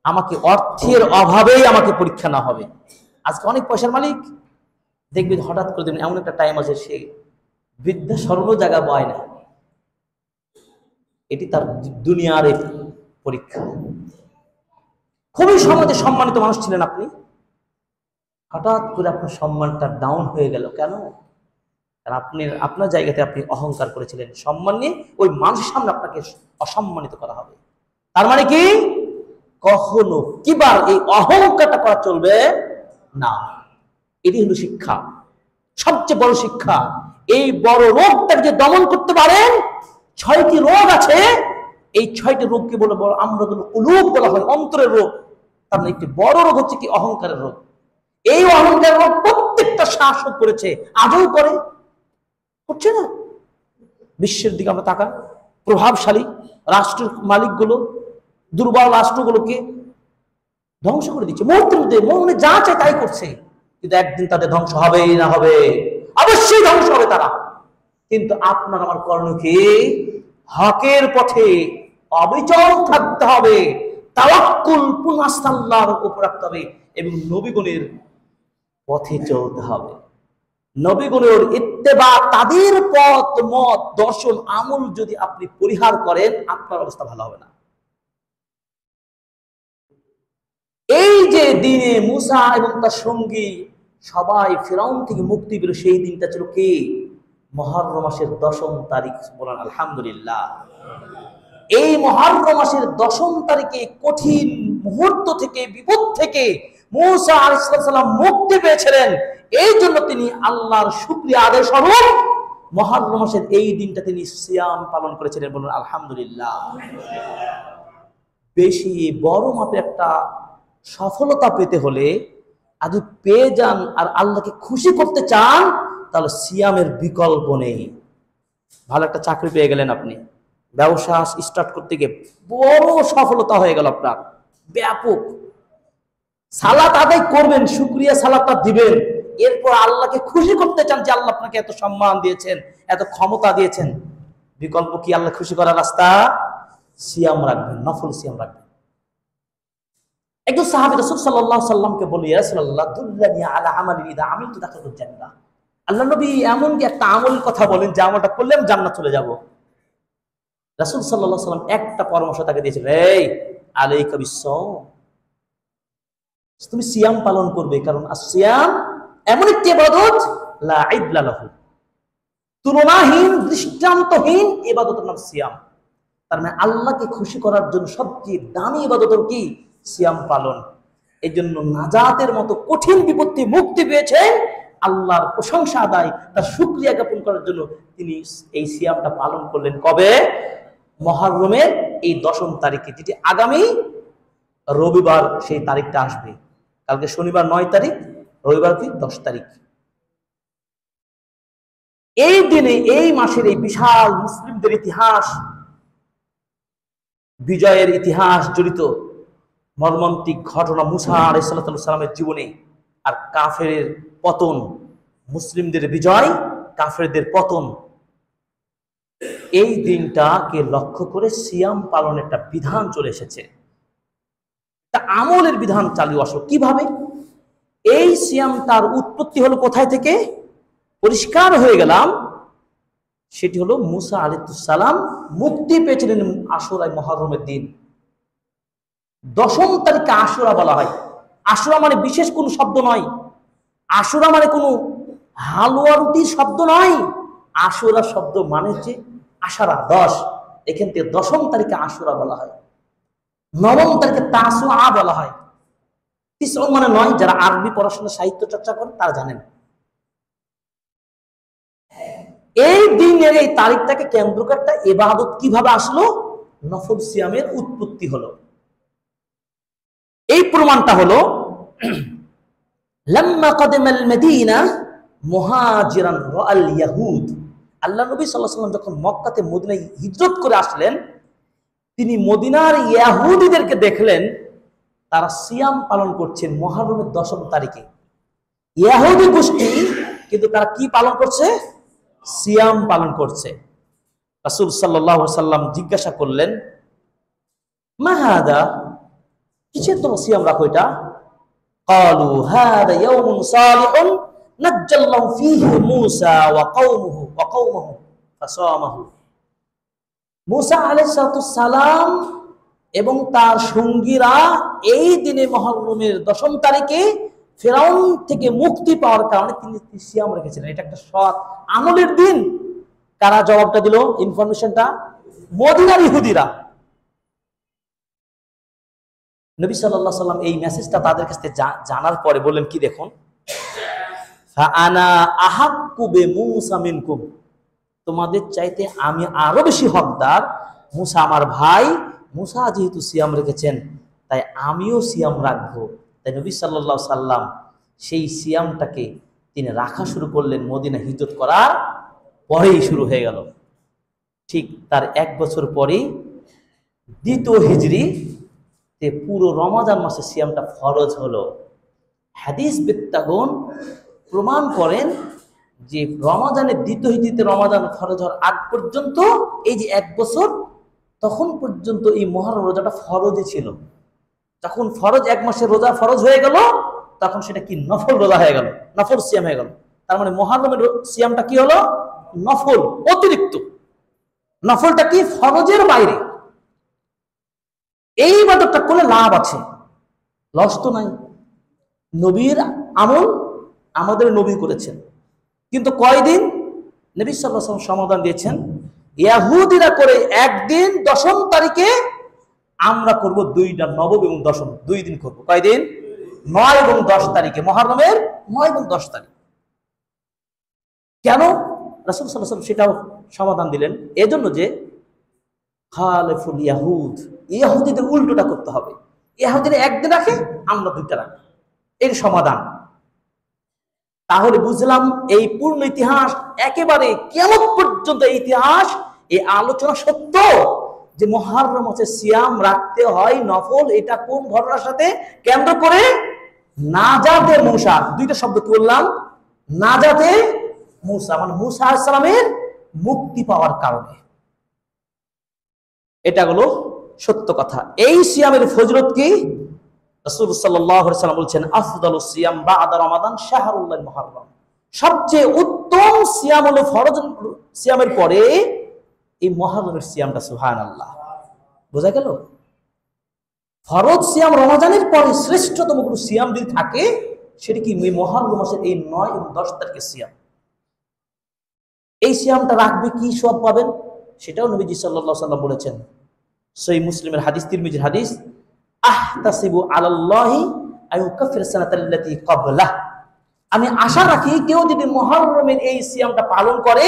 আমাকে অর্থের অভাবেই আমাকে পরীক্ষা না হবে। আজকে অনেক পয়সার মালিক, দেখবেন হঠাৎ করে দেবেন এমন একটা টাইম আছে সে বিদ্যা স্মরণ জায়গা পায় না। এটি তার দুনিয়ার পরীক্ষা। খুবই সমাজে সম্মানিত মানুষ ছিলেন আপনি, হঠাৎ করে আপনার সম্মানটা ডাউন হয়ে গেল। কেন? কারণ আপনার জায়গাতে আপনি অহংকার করেছিলেন। সম্মান নিয়ে ওই মানুষের সামনে আপনাকে অসম্মানিত করা হবে। তার মানে কি? কখনো কিবার এই অহংকারটা করা চলবে না। এটি হলো শিক্ষা, সবচেয়ে বড় শিক্ষা। এই বড় রোগটাকে যে দমন করতে পারেন, 6টি রোগ আছে, এই 6টি রোগকে বলে বড় আমরাদুল কুলুব বলা হয়, অন্তরের রোগ। তার মানে একটি বড় রোগ হচ্ছে কি? অহংকারের রোগ। এই অহংকারের রোগ প্রত্যেকটা শাসক করেছে, আজও করছে না। বিশ্বের দিকে আমরা তাকান, প্রভাবশালী রাষ্ট্রের মালিকগুলো দুর্বল রাষ্ট্রগুলোকে ধ্বংস করে দিচ্ছে মুহূর্তের মধ্যে, মনে যা চায় তাই করছে। কিন্তু একদিন তাদের ধ্বংস হবেই না হবে, অবশ্যই ধ্বংস হবে তারা। কিন্তু আপনার আমার করণীয় কি? হকের পথে অবিচল থাকতে হবে, তাওয়াক্কুল পূর্ণ আস্থা আল্লাহর উপর রাখতে হবে এবং নবীগণের পথে চলতে হবে। নবীগণের ইত্তেবা, তাদের পথ মত দর্শন আমল যদি আপনি পরিহার করেন, আপনার অবস্থা ভালো হবে না। এই যে দিনে মুসা এবং তার সঙ্গী সবাই ফিরআউন থেকে মুক্তি পেল, সেই দিনটা ছিল কি? মুহররম মাসের 10ম তারিখ। বলেন আলহামদুলিল্লাহ। এই মুহররম মাসের 10ম তারিখে কঠিন মুহূর্ত থেকে, বিপদ থেকে মুসা আলাইহিস সালাম মুক্তি পেয়েছিলেন। এই জন্য তিনি আল্লাহর শুকরিয়া আদায় স্বরূপ মুহররম মাসের এই দিনটা তিনি সিয়াম পালন করেছিলেন। বলুন আলহামদুলিল্লাহ। বেশি বড় মাপে একটা সফলতা পেতে হলে, আগে পেয়ে যান আর আল্লাহকে খুশি করতে চান, তাহলে সিয়ামের বিকল্প নেই। ভালো একটা চাকরি পেয়ে গেলেন আপনি, ব্যবসা স্টার্ট করতে গিয়ে বড় সফলতা হয়ে গেল আপনার, ব্যাপক। সালাত আদায় করবেন, শুকরিয়া সালাতটা দিবেন, এরপর আল্লাহকে খুশি করতে চান যে আল্লাহ আপনাকে এত সম্মান দিয়েছেন, এত ক্ষমতা দিয়েছেন। বিকল্প কি? আল্লাহ খুশি করার রাস্তা সিয়াম রাখবেন, নফল সিয়াম রাখবেন। একজন সাহাবী রাসূল সাল্লাল্লাহু আলাইহি সাল্লামকে বলে, ইয়া রাসূলুল্লাহ দুল্লানি আলা আমালিন ইযা আমিলতু দাখালতুল জান্নাহ। আল্লাহ নবী এমন কি একটা আমলের কথা বলেন যে আমলটা করলে আমি জান্নাত চলে যাব। রাসূল সাল্লাল্লাহু আলাইহি সাল্লাম একটা পরামর্শ তাকে দিয়েছিলেন, এই আলাইকা বিসসাওম, তুমি সিয়াম পালন করবে, কারণ সিয়াম এমন একটি ইবাদত লা ইদলা লাহু, তুলনাহীন দৃষ্টান্তহীন ইবাদতের নাম সিয়াম। তার মানে আল্লাহকে খুশি করার জন্য সবচেয়ে দামি ইবাদত কি? সিয়াম পালন। এই জন্য নাজাতের মতো কঠিন বিপত্তি মুক্তি পেয়েছেন, আল্লাহর প্রশংসা আদায়, তার শুকরিয়া জ্ঞাপন করার জন্য তিনি এই সিয়ামটা পালন করলেন। কবে? মুহররমের এই 10ম তারিখে, যেটি আগামী রবিবার সেই তারিখটা আসবে। কালকে শনিবার 9 তারিখ, রবিবার কি 10 তারিখ। এই দিনে, এই মাসের এই বিশাল মুসলিমদের ইতিহাস, বিজয়ের ইতিহাস জড়িত মর্মান্তিক ঘটনা মুসা আলাইহিস সালামের জীবনে, আর কাফেরের পতন, মুসলিমদের বিজয়, কাফেরদের পতন। এই দিনটাকে লক্ষ্য করে সিয়াম পালনের একটা বিধান চলে এসেছে, একটা আমলের বিধান চালু আসলো। কিভাবে? এই সিয়ামটার উৎপত্তি হলো কোথায় থেকে? পরিষ্কার হয়ে গেলাম, সেটি হলো মুসা আলাইহিস সালাম মুক্তি পেয়েছিলেন আশুরা, মুহররমের দিন 10ম তারিখে আশুরা বলা হয়। আশুরা মানে বিশেষ কোনো শব্দ নয়, আশুরা মানে কোনো হালুয়া রুটির শব্দ নয়। আশুরা শব্দ মানে যে আশারা 10, এখান থেকে 10ম তারিখে আশুরা বলা হয়। 9ম তারিখে তাসুআ বলা হয়। তিসউ মানে 9, যারা আরবি পড়াশোনা সাহিত্য চর্চা করেন তারা জানেন। এই দিনের এই তারিখটাকে কেন্দ্র করে একটা ইবাদত কিভাবে আসলো? নফল সিয়ামের উৎপত্তি হলো। এই প্রমাণটা হলো লাম্মা কাদামাল মদিনা মুহাজিরান রাআল ইয়াহুদ। আল্লাহ নবী সাল্লাল্লাহু আলাইহি ওয়াসাল্লাম যখন মক্কাতে মদিনায় হিজরত করে আসলেন, তিনি মদিনার ইহুদিদেরকে দেখলেন তারা সিয়াম পালন করছেন মুহররমের 10ম তারিখে। ইহুদি গোষ্ঠী, কিন্তু তারা কি পালন করছে? সিয়াম পালন করছে। রাসূল সাল্লাল্লাহু আলাইহি ওয়াসাল্লাম জিজ্ঞাসা করলেন, মা হাদা, কিসের তোমরা সিয়াম রাখো এটা? ক্বালু হাদা ইয়াউমুন সালিহুন নাজ্জাল্লাহু ফীহি মূসা ওয়া কওমুহু ফাসামাহু। মূসা আলাইহিস সালাম এবং তার সঙ্গীরা এই দিনে মুহররমের 10ম তারিখে ফিরআউন থেকে মুক্তি পাওয়ার কারণে তিনি সিয়াম রেখেছিলেন। এটা একটা সৎ আমলের দিন। কারা জবাবটা দিল, ইনফরমেশনটা? মদিনার ইহুদিরা। নবী সাল্লাল্লাহু আলাইহি ওয়াসাল্লাম এই মেসেজটা তাদের কাছে জানার পরে বললেন কি? দেখুন, ফাআনা আহাক্কু বিমূসা মিনকুম, তোমাদের চাইতে আমি আরো বেশি হকদার। মুসা আমার ভাই, মুসা যেহেতু সিয়াম রেখেছেন তাই আমিও সিয়াম রাখবো। তাই নবী সাল্লাল্লাহু আলাইহি সাল্লাম সেই সিয়ামটাকে তিনি রাখা শুরু করলেন মদিনা হিজরত করার পরেই শুরু হয়ে গেল। ঠিক তার 1 বছর পরেই দ্বিতীয় হিজরি তে পুরো রমাদান মাসে সিয়ামটা ফরজ হলো। হাদিস বিত্তাগণ প্রমাণ করেন যে রমাদানের দ্বিতীয় হিজরিতে রমাদান ফরজ হওয়ার আগ পর্যন্ত এই যে 1 বছর, তখন পর্যন্ত এই মহরম রোজাটা ফরজই ছিল। যখন ফরজ 1 মাসের রোজা ফরজ হয়ে গেল, তখন সেটা কি নফল রোজা হয়ে গেল, নফল সিয়াম হয়ে গেল। তার মানে মহরমের সিয়ামটা কি হলো? নফল, অতিরিক্ত। নফলটা কি? ফরজের বাইরে। এই ইবাদতটা করলে লাভ আছে, লস তো নাই। নবীর আমল আমাদের নবী করেছেন, কিন্তু কয়দিন? নবী সাল্লাল্লাহু আলাইহি ওয়াসাল্লাম সমাধান দিয়েছেন, ইহুদিরা করে একদিন 10ম তারিখে, আমরা করব 2টা, নবম এবং 10ম, 2 দিন করব। কয়দিন? 9 এবং 10 তারিখে, মহরমের 9 এবং 10 তারিখ। কেন রাসূল সাল্লাল্লাহু আলাইহি ওয়াসাল্লাম সেটাও সমাধান দিলেন? এজন্য যে খালিফুল ইয়াহুদ, ইহুদিদের উল্টোটা করতে হবে। ইহুদিরা একদিন রাখে, আমরা 2টা রাখি, এর সমাধান। তাহলে বুঝলাম এই পূর্ণ ইতিহাস, একেবারে কিয়ামত পর্যন্ত ইতিহাস, এই আলোচনা সত্য যে মুহররম মাসে সিয়াম রাখতে হয় নফল। এটা কোন ঘটনার সাথে কেন্দ্র করে? নাজাতে মূসা। 2টা শব্দ কি বললাম? নাজাতে মূসা, মানে মূসা আলাইহিস সালামের মুক্তি পাওয়ার কারণে। এটা হলো সত্য কথা। এই সিয়ামের ফজিলত কি? রাসূল সাল্লাল্লাহু আলাইহি ওয়াসাল্লাম বলেছেন, আফদালুস সিয়াম বা'দা রমাদান শাহরুল্লাহ মুহররম। সবচেয়ে উত্তম সিয়াম হলো ফরজ সিয়ামের পরে এই মুহররমের সিয়ামটা। সুবহানাল্লাহ, বোঝা গেল? ফরজ সিয়াম রমজানের পরে শ্রেষ্ঠতম কোনো সিয়াম যদি থাকে, সেটা কি? মুহররম মাসের এই 9 এবং 10 তারিখের সিয়াম। এই সিয়ামটা রাখবে, কি সওয়াব পাবেন? সেটাও নবীজি সাল্লাল্লাহু আলাইহি ওয়াসাল্লাম বলেছেন। সহিহ মুসলিমের হাদিস, তিরমিজির হাদিস, আহতাসিবু আলাল্লাহি আইয়ুকাফির সানাতাল্লাতী ক্বাবলাহ। আমি আশা রাখি কেউ যদি মুহররমের এই সিয়ামটা পালন করে,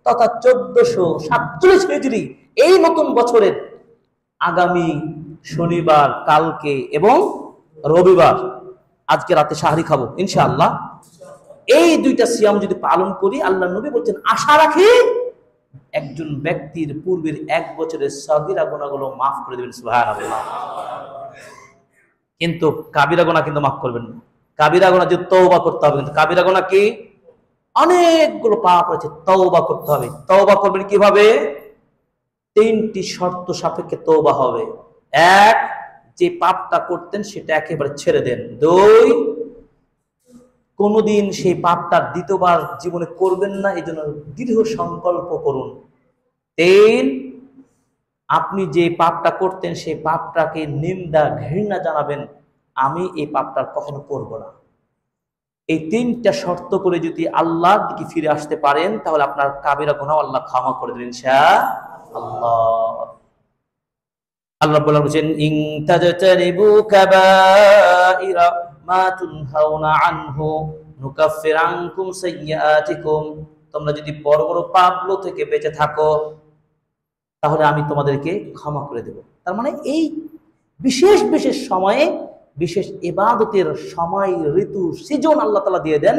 তথা 1447 হিজরি এই নতুন বছরের আগামী শনিবার, কালকে এবং রবিবার, আজকে রাতে সাহরি খাবো ইনশাআল্লাহ, এই 2টা সিয়াম যদি পালন করি, আল্লাহর নবী বলছেন আশা রাখি একজন ব্যক্তির পূর্বের 1 বছরের সাগীরা গুনাহগুলো মাফ করে দিবেন। সুবহানাল্লাহ। কিন্তু কাবিরা গুনাহ কিন্তু মাফ করবেন না। কাবিরা গুনাহ যে তওবা করতে হবে। কিন্তু কাবিরা গুনাহ কি? অনেকগুলো পাপ আছে, তওবা করতে হবে। তওবা করবেন কিভাবে? 3টি শর্ত সাপেক্ষে তওবা হবে। 1, যে পাপটা করতেন সেটা একেবারে ছেড়ে দেন। 2, কোনদিন সেই পাপটা দ্বিতীয়বার জীবনে করবেন না, এই জন্য দৃঢ় সংকল্প করুন। 3, আপনি যে পাপটা করতেন সেই পাপটাকে নিন্দা ঘৃণা জানাবেন, আমি এই পাপটা কখনো করব না। এই 3টা শর্ত করে যদি আল্লাহর দিকে ফিরে আসতে পারেন, তাহলে আপনার কাবিরা গুনাহ আল্লাহ ক্ষমা করে দেবেন ইনশাআল্লাহ। আল্লাহ বলেছেন, ইন তাজতানিবু কাবাইরা মা তুনহাউনা আনহু নুকাফির আনকুম সাইয়্যাতিকুম। তোমরা যদি বড় বড় পাপগুলো থেকে বেঁচে থাকো, তাহলে আমি তোমাদেরকে ক্ষমা করে দেব। তার মানে এই বিশেষ বিশেষ সময়ে, বিশেষ ইবাদতের সময়, ঋতু, সিজন আল্লাহ তাআলা দিয়ে দেন।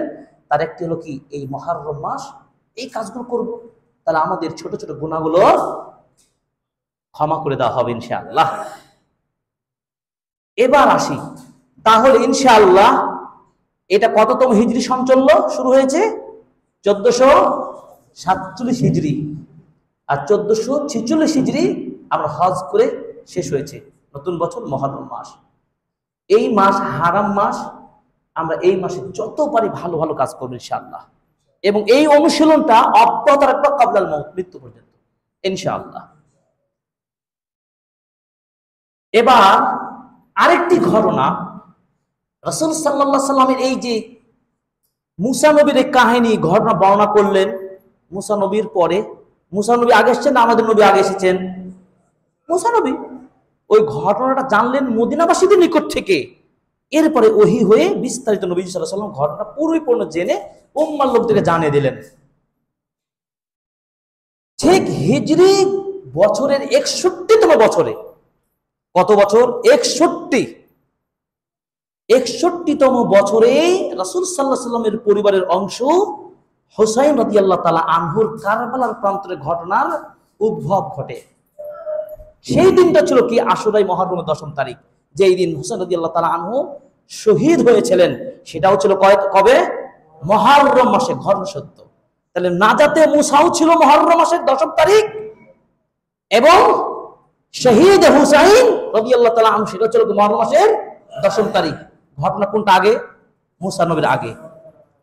তার একটি হলো কি? এই মুহররম মাস, এই কাজগুলো করব, তাহলে আমাদের ছোট ছোট গুনাহগুলো ক্ষমা করে দেওয়া হবে ইনশাআল্লাহ। এবার আসি, তাহলে ইনশাআল্লাহ এটা কততম হিজরি সঞ্চল্য শুরু হয়েছে? 1447 হিজরি। আর 1446 হিজরি আমরা হজ করে শেষ হয়েছে। নতুন বছর মুহররম মাস। এই মাস হারাম মাস, আমরা এই মাসে যত পারি ভালো ভালো কাজ করব ইনশাআল্লাহ, এবং এই অনুশীলনটা অব্যাহত রাখবো ক্বাবলাল মউত, মৃত্যু পর্যন্ত ইনশাআল্লাহ। এবার আরেকটি ঘটনা, রাসূল সাল্লাল্লাহু আলাইহি সাল্লামের এই যে মুসা নবীর এই কাহিনী ঘটনা বর্ণনা করলেন। মুসা নবীর পরে, মুসা নবী আগে এসেছেন না আমাদের নবী আগে এসেছেন? মুসা নবী। ওই ঘটনাটা জানলেন মদিনাবাসীদের নিকট থেকে। এরপরে ওহী হয়ে বিস্তারিত নবী সাল্লাল্লাহু আলাইহি সাল্লাম ঘটনা পরিপূর্ণ জেনে উম্মার লোকদেরকে জানিয়ে দিলেন। ঠিক হিজরি বছরের 61তম বছরে, কত বছর? 61তম বছরে রাসূল সাল্লাল্লাহু আলাইহি সাল্লামের পরিবারের অংশ হুসাইন রাদিয়াল্লাহু তাআলা আনহুর কারবালার প্রান্তরে ঘটনার উদ্ভব ঘটে। সেই দিনটা ছিল কি? আশুরাই মুহররমের 10ম তারিখ। যেই দিন হুসাইন রাদিয়াল্লাহু তাআলা আনহু শহীদ হয়েছিলেন, সেটাও ছিল কবে? মুহররম মাসে, ঘটনা সত্য। তাহলে নাজাতে মুসাও ছিল মুহররম মাসের 10 তারিখ, এবং শহীদ হুসাইন রাদিয়াল্লাহু তাআলা আনহু সেটা ছিল মুহররম মাসের 10 তারিখ। ঘটনা কোনটা আগে? মুসা নবীর আগে,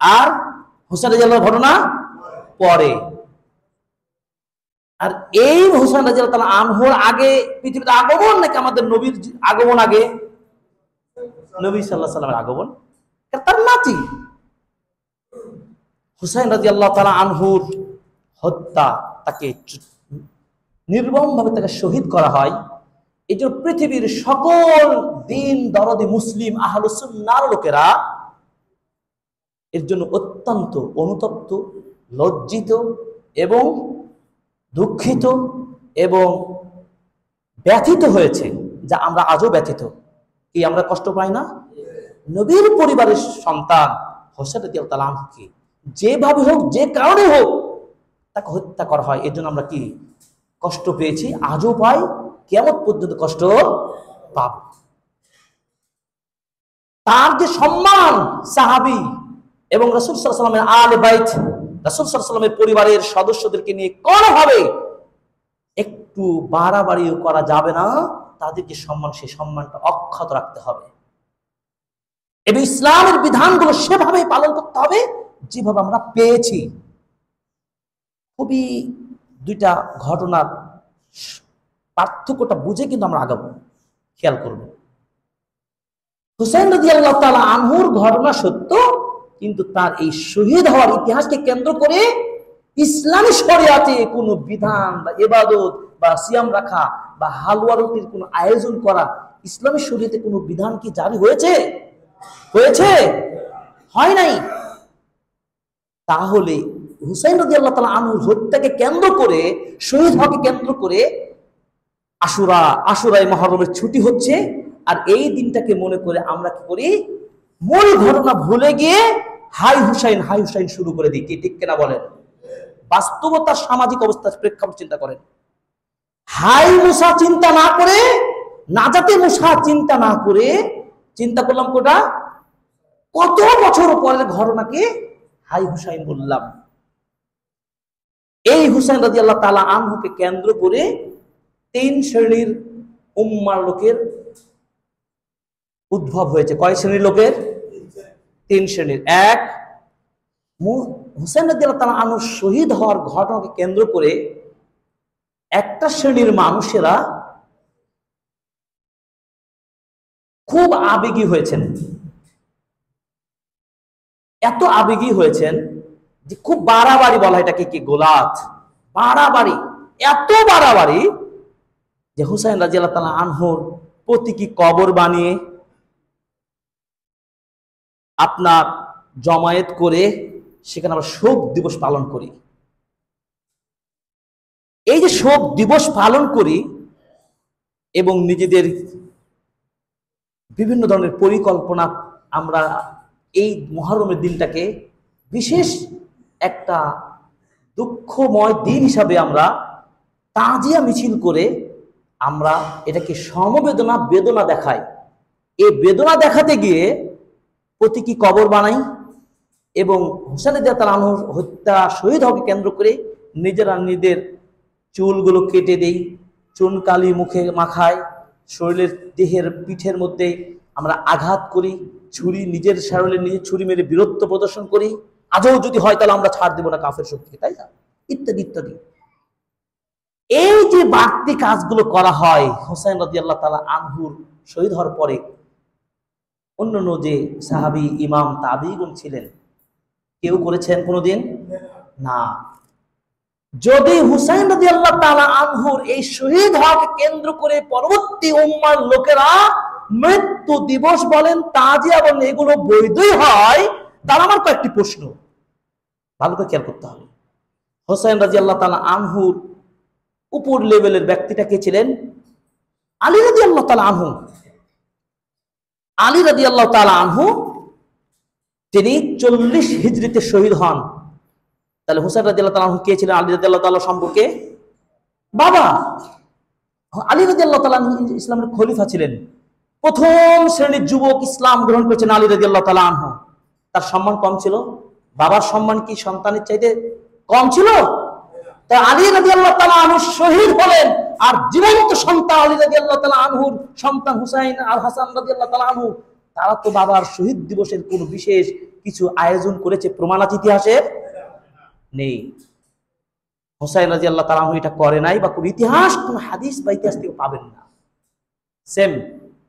আর হুসাইন রাদিয়াল্লাহু ঘটনা পরে। আর এই হুসাইন রাদিয়াল্লাহু তাআলা আনহুর আগে পৃথিবীতে আগমন নাকি আমাদের নবীর আগমন আগে? নবী সাল্লাল্লাহু আলাইহি সাল্লামের আগমন। তার নাতি হুসাইন রাদিয়াল্লাহু তাআলা আনহুর হত্যা, তাকে নির্মমভাবে তাকে শহীদ করা হয়। এই জন্য পৃথিবীর সকল দিন দরদি মুসলিম আহলুস সুন্নাহর লোকেরা এর জন্য অত্যন্ত অনুতপ্ত, লজ্জিত এবং দুঃখিত এবং ব্যথিত হয়েছে, যা আমরা আজও ব্যথিত। কি আমরা কষ্ট পাই না? নবীর পরিবারের সন্তান হোসেন রাদিয়াল্লাহু তাআলা আনহুকে যেভাবে হোক, যে কারণে হোক তাকে হত্যা করা হয়। এর জন্য আমরা কি কষ্ট পেয়েছি, আজও পাই, কিয়ামত পর্যন্ত কষ্ট পাব। তার যে সম্মান সাহাবী এবং রাসূল সাল্লাল্লাহু আলাইহি ওয়াসাল্লামের আলে বাইত, রাসূল সাল্লাল্লাহু আলাইহি ওয়াসাল্লামের পরিবারের সদস্যদেরকে নিয়ে করা হবে, একটু বাড়াবাড়িও করা যাবে না। তাদের যে সম্মান, সেই সম্মানটা অক্ষত রাখতে হবে এবং ইসলামের বিধানগুলো সেভাবেই পালন করতে হবে যেভাবে আমরা পেয়েছি। খুবই দুইটা ঘটনার পার্থক্যটা বুঝে কিন্তু আমরা আগাবো, খেয়াল করব। হুসাইন রাদিয়াল্লাহু তাআলা আনহুর ঘটনা সত্য, কিন্তু তার এই শহীদ হওয়ার ইতিহাসকে কেন্দ্র করে ইসলামী শরিয়াতে কোনো বিধান বা ইবাদত বা সিয়াম রাখা বা হালুয়া রুটির কোনো আয়োজন করা, ইসলামী শরিয়াতে কোনো বিধান কি জারি হয়েছে? হয় নাই। তাহলে হুসাইন রাদিয়াল্লাহু তাআলা আনহুর হত্যাকে কেন্দ্র করে, শহীদ হওয়াকে কেন্দ্র করে আশুরায় মুহররমের ছুটি হচ্ছে। আর এই দিনটাকে মনে করে আমরা কি করি? মূল ঘটনা ভুলে গিয়ে হাই হুসাইন শুরু করে দিই। কি ঠিক কিনা বলেন? বাস্তবতার সামাজিক অবস্থার প্রেক্ষাপট চিন্তা করেন। হাই মুসা চিন্তা না করে, নাজাতে মুসা চিন্তা না করে, চিন্তা করলাম কোটা কত বছর পরের ঘটনাকে হাই হুসাইন বললাম। এই হুসাইন রাদিয়াল্লাহু তাআলা আনহুকে কেন্দ্র করে 3 শ্রেণীর উম্মার লোকের উদ্ভব হয়েছে। কয় শ্রেণীর লোকের? 3 শ্রেণীর। এক, হুসাইন রাদিয়াল্লাহু তাআলা আনহু শহীদ হওয়ার ঘটনাকে কেন্দ্র করে একটা শ্রেণীর মানুষেরা খুব আবেগী হয়েছেন। এত আবেগী হয়েছেন যে খুব বাড়াবাড়ি বলা, এটাকে কি গোলাত, বাড়াবাড়ি, এত বাড়াবাড়ি যে হুসাইন রাদিয়াল্লাহু তাআলা আনহুর প্রতীকী কবর বানিয়ে আপনার জমায়েত করে সেখানে আমরা শোক দিবস পালন করি। এই যে শোক দিবস পালন করি এবং নিজেদের বিভিন্ন ধরনের পরিকল্পনা, আমরা এই মুহররমের দিনটাকে বিশেষ একটা দুঃখময় দিন হিসাবে আমরা তাজিয়া মিছিল করে আমরা এটাকে সমবেদনা, বেদনা দেখাই। এই বেদনা দেখাতে গিয়ে প্রতীকী কবর বানাই এবং হুসাইন রাদিয়াল্লাহু তাআলা আনহুর হত্যা, শহীদ হওয়াকে কেন্দ্র করে নিজেরা নিজেদের চুলগুলো কেটে দেই, চুনকালি মুখে মাখায়, শরীরের দেহের পিঠের মধ্যে আমরা আঘাত করি, ছুরি নিজের শরীরে নিজে ছুরি মেরে বীরত্ব প্রদর্শন করি। আজও যদি হয় তাহলে আমরা ছাড় দেব না কাফের শক্তিকে, তাই না? ইত্যাদি ইত্যাদি। এই যে বাড়তি কাজগুলো করা হয় হুসাইন রাদিয়াল্লাহু তাআলা আনহুর শহীদ হওয়ার পরে, অন্যান্য যে সাহাবী, ইমাম, তাবিঈগণ ছিলেন, কেউ করেছেন কোনোদিন না। যদি হুসাইন রাদিয়াল্লাহু তাআলা আনহুর এই শহীদ হওয়াকে কেন্দ্র করে পরবর্তী উম্মার লোকেরা মৃত্যু দিবস বলেন, তাজিয়া বলেন, এগুলো বৈধই হয়, তাহলে আমার কয়েকটি প্রশ্ন ভালো করে খেয়াল করতে হবে। হুসাইন রাদিয়াল্লাহু তাআলা আনহুর উপর লেভেলের ব্যক্তিটা কে ছিলেন? আলী রাদিয়াল্লাহু তাআলা আনহু। আলী রাদিয়াল্লাহু তাআলা আনহু তিনি 40 হিজরিতে শহীদ হন। তাহলে হুসাইন রাদিয়াল্লাহু তাআলা আনহু কে ছিলেন আলী রাদিয়াল্লাহু তাআলা সম্পর্কে? বাবা। আলী রাদিয়াল্লাহু তাআলা ইসলামের খলিফা ছিলেন, প্রথম শ্রেণীর যুবক ইসলাম গ্রহণ করেছেন আলী রাদিয়াল্লাহু তাআলা আনহু। তার সম্মান কম ছিল? বাবার সম্মান কি সন্তানের চাইতে কম ছিল? তা আলী রাদিয়াল্লাহু তাআলা আনহু শহীদ হলেন, আর জীবন্ত সন্তান আলী রাদিয়াল্লাহু তাআলা আনহুর সন্তান হুসাইন আর হাসান রাদিয়াল্লাহু তাআলা আনহু, তারা তো বাবার শহীদ দিবসের কোন বিশেষ কিছু আয়োজন করেছে প্রমাণ আছে ইতিহাসে? নেই। হুসাইন রাদিয়াল্লাহু তাআলা আনহু এটা করে নাই, বা কোন ইতিহাস, কোন হাদিস বা ইতিহাস থেকে পাবেন না। সেম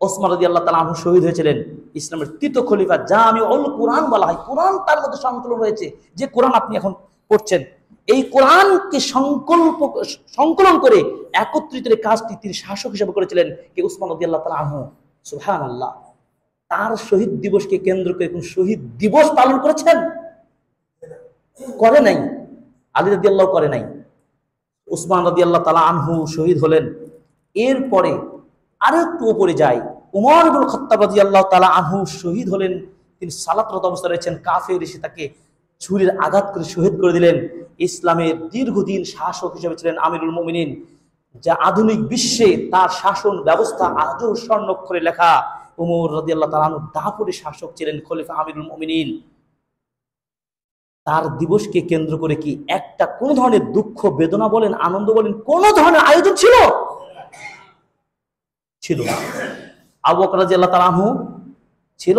ওসমান রাদিয়াল্লাহু তাআলা আনহু শহীদ হয়েছিলেন, ইসলামের তৃতীয় খলিফা, জামিউল কুরআন বলা হয়। কোরআন তার মধ্যে সংকলন হয়েছে। যে কোরআন আপনি এখন পড়ছেন, এই কোরআনকে সংকলন করে একত্রিত কাজটি তিনি শাসক হিসেবে করেছিলেন কে? ওসমান রাদিয়াল্লাহু তাআলা আনহু। সুবহানাল্লাহ। তার শহীদ দিবসকে কেন্দ্র করে কোন শহীদ দিবস পালন করেছেন? করে নাই। আলী রাদিয়াল্লাহু করে নাই। ওসমান রাদিয়াল্লাহু তাআলা আনহু শহীদ হলেন। এরপরে আরো একটু উপরে যায়, উমর ইবনে খাত্তাব রাদিয়াল্লাহু তাআলা আনহু শহীদ হলেন। তিনি সালাতরত অবস্থায় রয়েছেন, কাফের এসে তাকে ছুরির আঘাত করে শহীদ করে দিলেন। ইসলামের দীর্ঘদিন শাসক হিসেবে ছিলেন আমিরুল মুমিনিন, যা আধুনিক বিশ্বে তার শাসন ব্যবস্থা আজও স্বর্ণাক্ষরে লেখা। উমর রাদিয়াল্লাহু তাআলা আনহু দাপুরে শাসক ছিলেন, খলিফা আমিরুল মুমিনিন। তার দিবসকে কেন্দ্র করে কি একটা কোন ধরনের দুঃখ বেদনা বলেন, আনন্দ বলেন, কোন ধরনের আয়োজন ছিল? ছিল না। আবু বকর রাদিয়াল্লাহু তাআলা আনহু ছিল।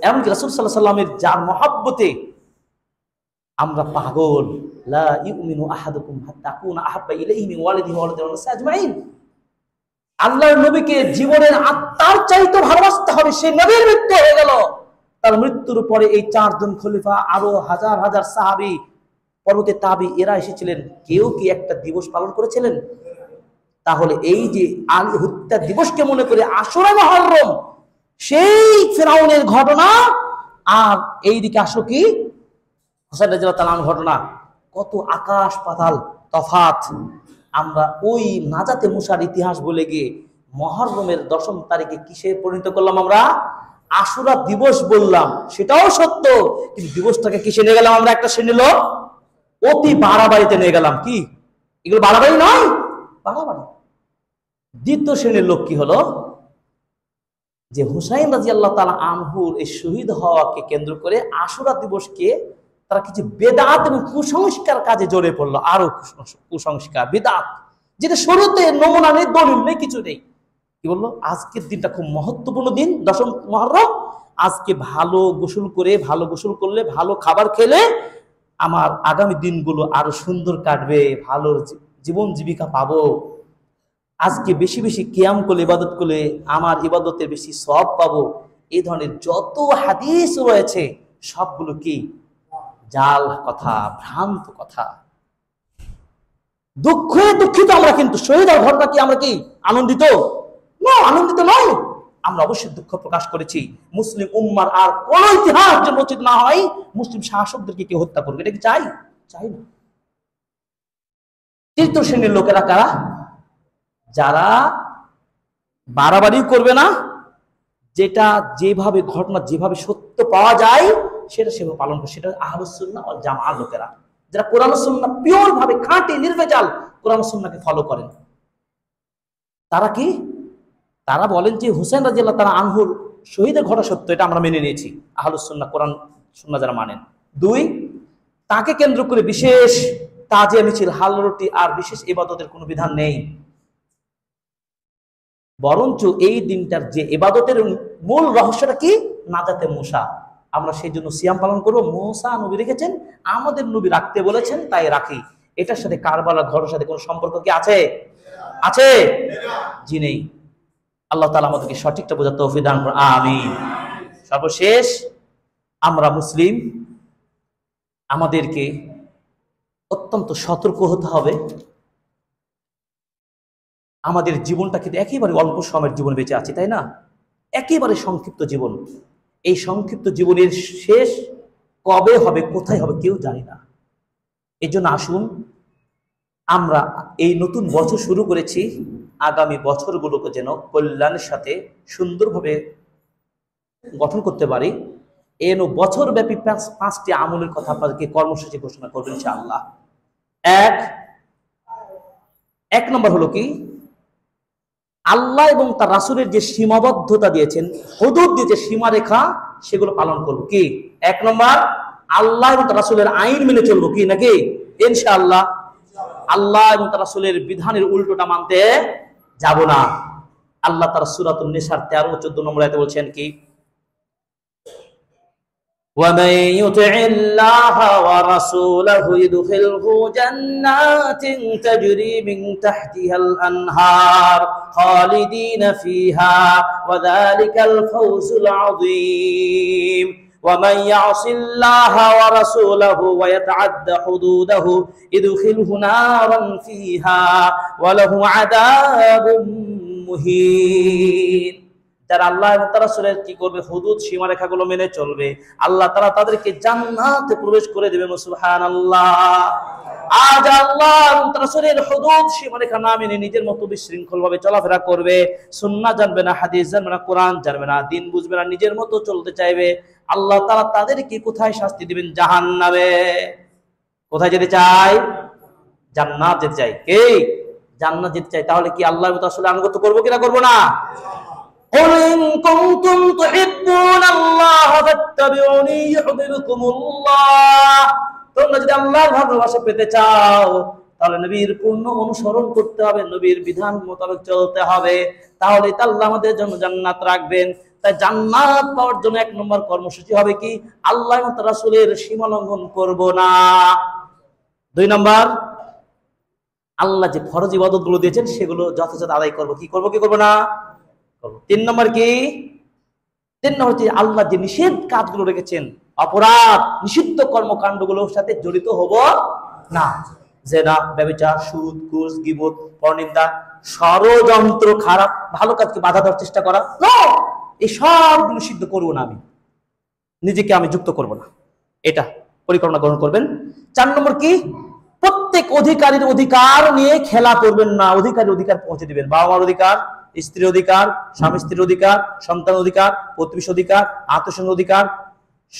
এমনকি রাসূল সাল্লাল্লাহু আলাইহি ওয়াসাল্লামের যার মহব্বতে আমরা পাগল, লা ইউমিনু আহাদুকুম হাত্তা আকুনা আহাব্বা ইলাইহি মিন ওয়ালিদিহি ওয়া ওয়ালাদিহি ওয়ান নাসি আজমাইন। আল্লাহর নবীকে জীবনের আত্মার চাইতে ভালোবাসতে হবে। সেই নবীর মৃত্যু হয়ে গেল, তার মৃত্যুর পরে এই চারজন খলিফা, আরো হাজার হাজার সাহাবী, পরবর্তী তাবি, এরা এসেছিলেন। কেউ কি একটা দিবস পালন করেছিলেন? তাহলে এই যে আলী হত্যা দিবসকে মনে করে আশুরা মুহররম, সেই ফিরাউনের ঘটনা, আর এইদিকে আসো কি হুসাইন রাদিয়াল্লাহু তাআলা আনহুর ঘটনা, কত আকাশ পাতাল তফাত। আমরা ওই নাজাতে মুসার ইতিহাস বলে গিয়ে মুহররমের 10ম তারিখে কিসে পরিণত করলাম? আমরা আশুরা দিবস বললাম, সেটাও সত্য, কিন্তু দিবসটাকে কিসে নিয়ে গেলাম আমরা? একটা শ্রেণীর লোক অতি বাড়াবাড়িতে নিয়ে গেলাম। কি এগুলো বাড়াবাড়ি নয়? বাড়াবাড়ি। দ্বিতীয় শ্রেণীর লোক কি হলো? যে হুসাইন রাদিয়াল্লাহু তাআলা আনহুর এই শহীদ হওয়াকে কেন্দ্র করে আশুরা দিবসকে তারা কিছু বেদাত এবং কুসংস্কার কাজে জড়িয়ে পড়লো। আরো কুসংস্কার, বেদাত, যেটা শুরুতে নমুনা নেই, দলিল নেই, কিছু নেই। কি বললো? আজকের দিনটা খুব মহত্বপূর্ণ দিন, 10ম মুহররম। আজকে ভালো গোসল করে, ভালো গোসল করলে, ভালো খাবার খেলে আমার আগামী দিনগুলো আরো সুন্দর কাটবে, ভালো জীবন জীবিকা পাবো। আজকে বেশি বেশি কিয়াম করলে, ইবাদত করলে আমার ইবাদতের বেশি সওয়াব পাবো। এই ধরনের যত হাদিস রয়েছে সবগুলো কি জাল কথা, ভ্রান্ত কথা। দুঃখে দুঃখিত আমরা, কিন্তু শহীদ হওয়ার ঘটনা কি আমরা কি আনন্দিত? না, আনন্দিত নয়। আমরা অবশ্যই দুঃখ প্রকাশ করেছি। মুসলিম উম্মার আর কোন ইতিহাস যেন রচিত না হয় মুসলিম শাসকদেরকে কেউ হত্যা করবে, এটা কি চাই? চাই না। তৃতীয় শ্রেণীর লোকেরা কারা? যারা বাড়াবাড়ি করবে না, যেটা যেভাবে ঘটনা, যেভাবে সত্য পাওয়া যায় সেটা সেভাবে পালন করে, সেটা আহলুস সুন্নাহ ওয়াল জামাআর লোকেরা, যারা কোরআন ও সুন্নাহ পিওর ভাবে, খাঁটি নির্ভেজাল কোরআন ও সুন্নাহকে ফলো করেন। তারা কি? তারা বলেন যে হুসাইন রাদিয়াল্লাহু তাআলা আনহুর শহীদের ঘটনা সত্য, এটা আমরা মেনে নিয়েছি। আহলুস সুন্নাহ, কোরআন সুন্নাহ যারা মানেন। 2, তাকে কেন্দ্র করে বিশেষ তাজিয়া মিছিল, হালরুটি আর বিশেষ ইবাদতের কোনো বিধান নেই। বরঞ্চ এই দিনটার যে ইবাদতের মূল রহস্যটা কি? নাজাতে মুসা। আমরা সেই জন্য সিয়াম পালন করবো। মুসা নবী রেখেছেন, আমাদের নবী রাখতে বলেছেন, তাই রাখি। এটার সাথে কারবালার ঘরের সাথে কোনো সম্পর্ক কি আছে? আছে? জি নেই। আল্লাহ তাআলা আমাদেরকে সঠিকটা বোঝার তৌফিক দান করুন, আমিন। সর্বশেষ, আমরা মুসলিম, আমাদেরকে অত্যন্ত সতর্ক হতে হবে। আমাদের জীবনটা কিন্তু একেবারে অল্প সময়ের জীবন বেঁচে আছি, তাই না? একেবারে সংক্ষিপ্ত জীবন। এই সংক্ষিপ্ত জীবনের শেষ কবে হবে, কোথায় হবে, কেউ জানি না। এই জন্য আসুন, আমরা এই নতুন বছর শুরু করেছি, আগামী বছরগুলোকে যেন কল্যাণের সাথে সুন্দরভাবে গঠন করতে পারি। এন বছরব্যাপী 5টি আমলের কথা আপনাদেরকে কর্মসূচি ঘোষণা করবেন ইনশাআল্লাহ। এক নম্বর হলো কি? আল্লাহ এবং তার রাসূলের যে সীমাবদ্ধতা দিয়েছেন, হুদুদ দিয়ে যে সীমারেখা, সেগুলো পালন করব। কি? 1 নম্বর, আল্লাহ এবং তার রাসূলের আইন মেনে চলবো। কি নাকি? ইনশাআল্লাহ। আল্লাহ এবং তার রাসূলের বিধানের উল্টোটা মানতে যাব না। আল্লাহ তার সূরাতুন নিসার 13 ও 14 নম্বর আয়াতে বলছেন কি? وَمَن يُطِعِ اللَّهَ وَرَسُولَهُ يُدْخِلْهُ جَنَّاتٍ تَجْرِي مِن تَحْتِهَا الْأَنْهَارُ خَالِدِينَ فِيهَا وَذَلِكَ الْفَوْزُ الْعَظِيمُ وَمَن يَعْصِ اللَّهَ وَرَسُولَهُ وَيَتَعَدَّ حُدُودَهُ يُدْخِلْهُ نَارًا فِيهَا وَلَهُ عَذَابٌ মুহিন। যারা আল্লাহ এবং তার রাসূলের কি করবে? হুদুদ সীমারেখাগুলো মেনে চলবে, আল্লাহ তাআলা তাদেরকে জান্নাতে প্রবেশ করে দেবেন। সুবহানাল্লাহ। আজ আল্লাহ এবং তার রাসূলের হুদুদ সীমারেখা না মেনে নিজের মতো বিশৃঙ্খল ভাবে চলাফেরা করবে, সুন্নাহ জানবে না, হাদিস জানবে না, কোরআন জানবে না, দিন বুঝবে না, নিজের মতো চলতে চাইবে, আল্লাহ তাআলা তাদেরকে কোথায় শাস্তি দিবেন? জাহান্নামে। কোথায় যেতে চাই? জান্নাত যেতে চাই। কে? জান্নাত যেতে চাই। তাহলে কি আল্লাহর মতো আসলে আনুগত্য করবো কিনা করবো না? قُلْ إِن كُنتُمْ تُحِبُّونَ اللَّهَ فَاتَّبِعُونِي يُحْبِبْكُمُ اللَّهُ। তোমরা যদি আল্লাহর ভালোবাসা পেতে চাও তাহলে নবীর পূর্ণ অনুসরণ করতে হবে, নবীর বিধান মোতাবেক চলতে হবে, তাহলে আল্লাহ আমাদের জন্য জান্নাত রাখবেন। তাই জান্নাত পাওয়ার জন্য 1 নম্বর কর্মসূচি হবে কি? আল্লাহ এবং তার রাসূলের সীমা লঙ্ঘন করব না। 2 নম্বর, আল্লাহ যে ফরজ ইবাদতগুলো দিয়েছেন সেগুলো যথাযথ আদায় করব। কি করব? কি করব না? 3 নম্বর কি? 3 নম্বর হচ্ছে আল্লাহ যে নিষেধ কাজগুলো রেখেছেন, অপরাধ নিষিদ্ধ কর্মকাণ্ডগুলোর সাথে জড়িত হব না। জেনা, ব্যভিচার, সুদ, ঘুষ, গীবত, পরনিন্দা, ষড়যন্ত্র, খারাপ ভালো কাজকে বাধা দেওয়ার চেষ্টা করা, এই সবগুলো সিদ্ধ করবো না। আমি নিজেকে আমি যুক্ত করব না, এটা পরিকল্পনা গ্রহণ করবেন। 4 নম্বর কি? প্রত্যেক অধিকারীর অধিকার নিয়ে খেলা করবেন না, অধিকারীর অধিকার পৌঁছে দিবেন। বাবা মার অধিকার, স্ত্রীর অধিকার, স্বামী স্ত্রীর অধিকার, সন্তান অধিকার, প্রতিবেশী অধিকার, আত্মীয় অধিকার,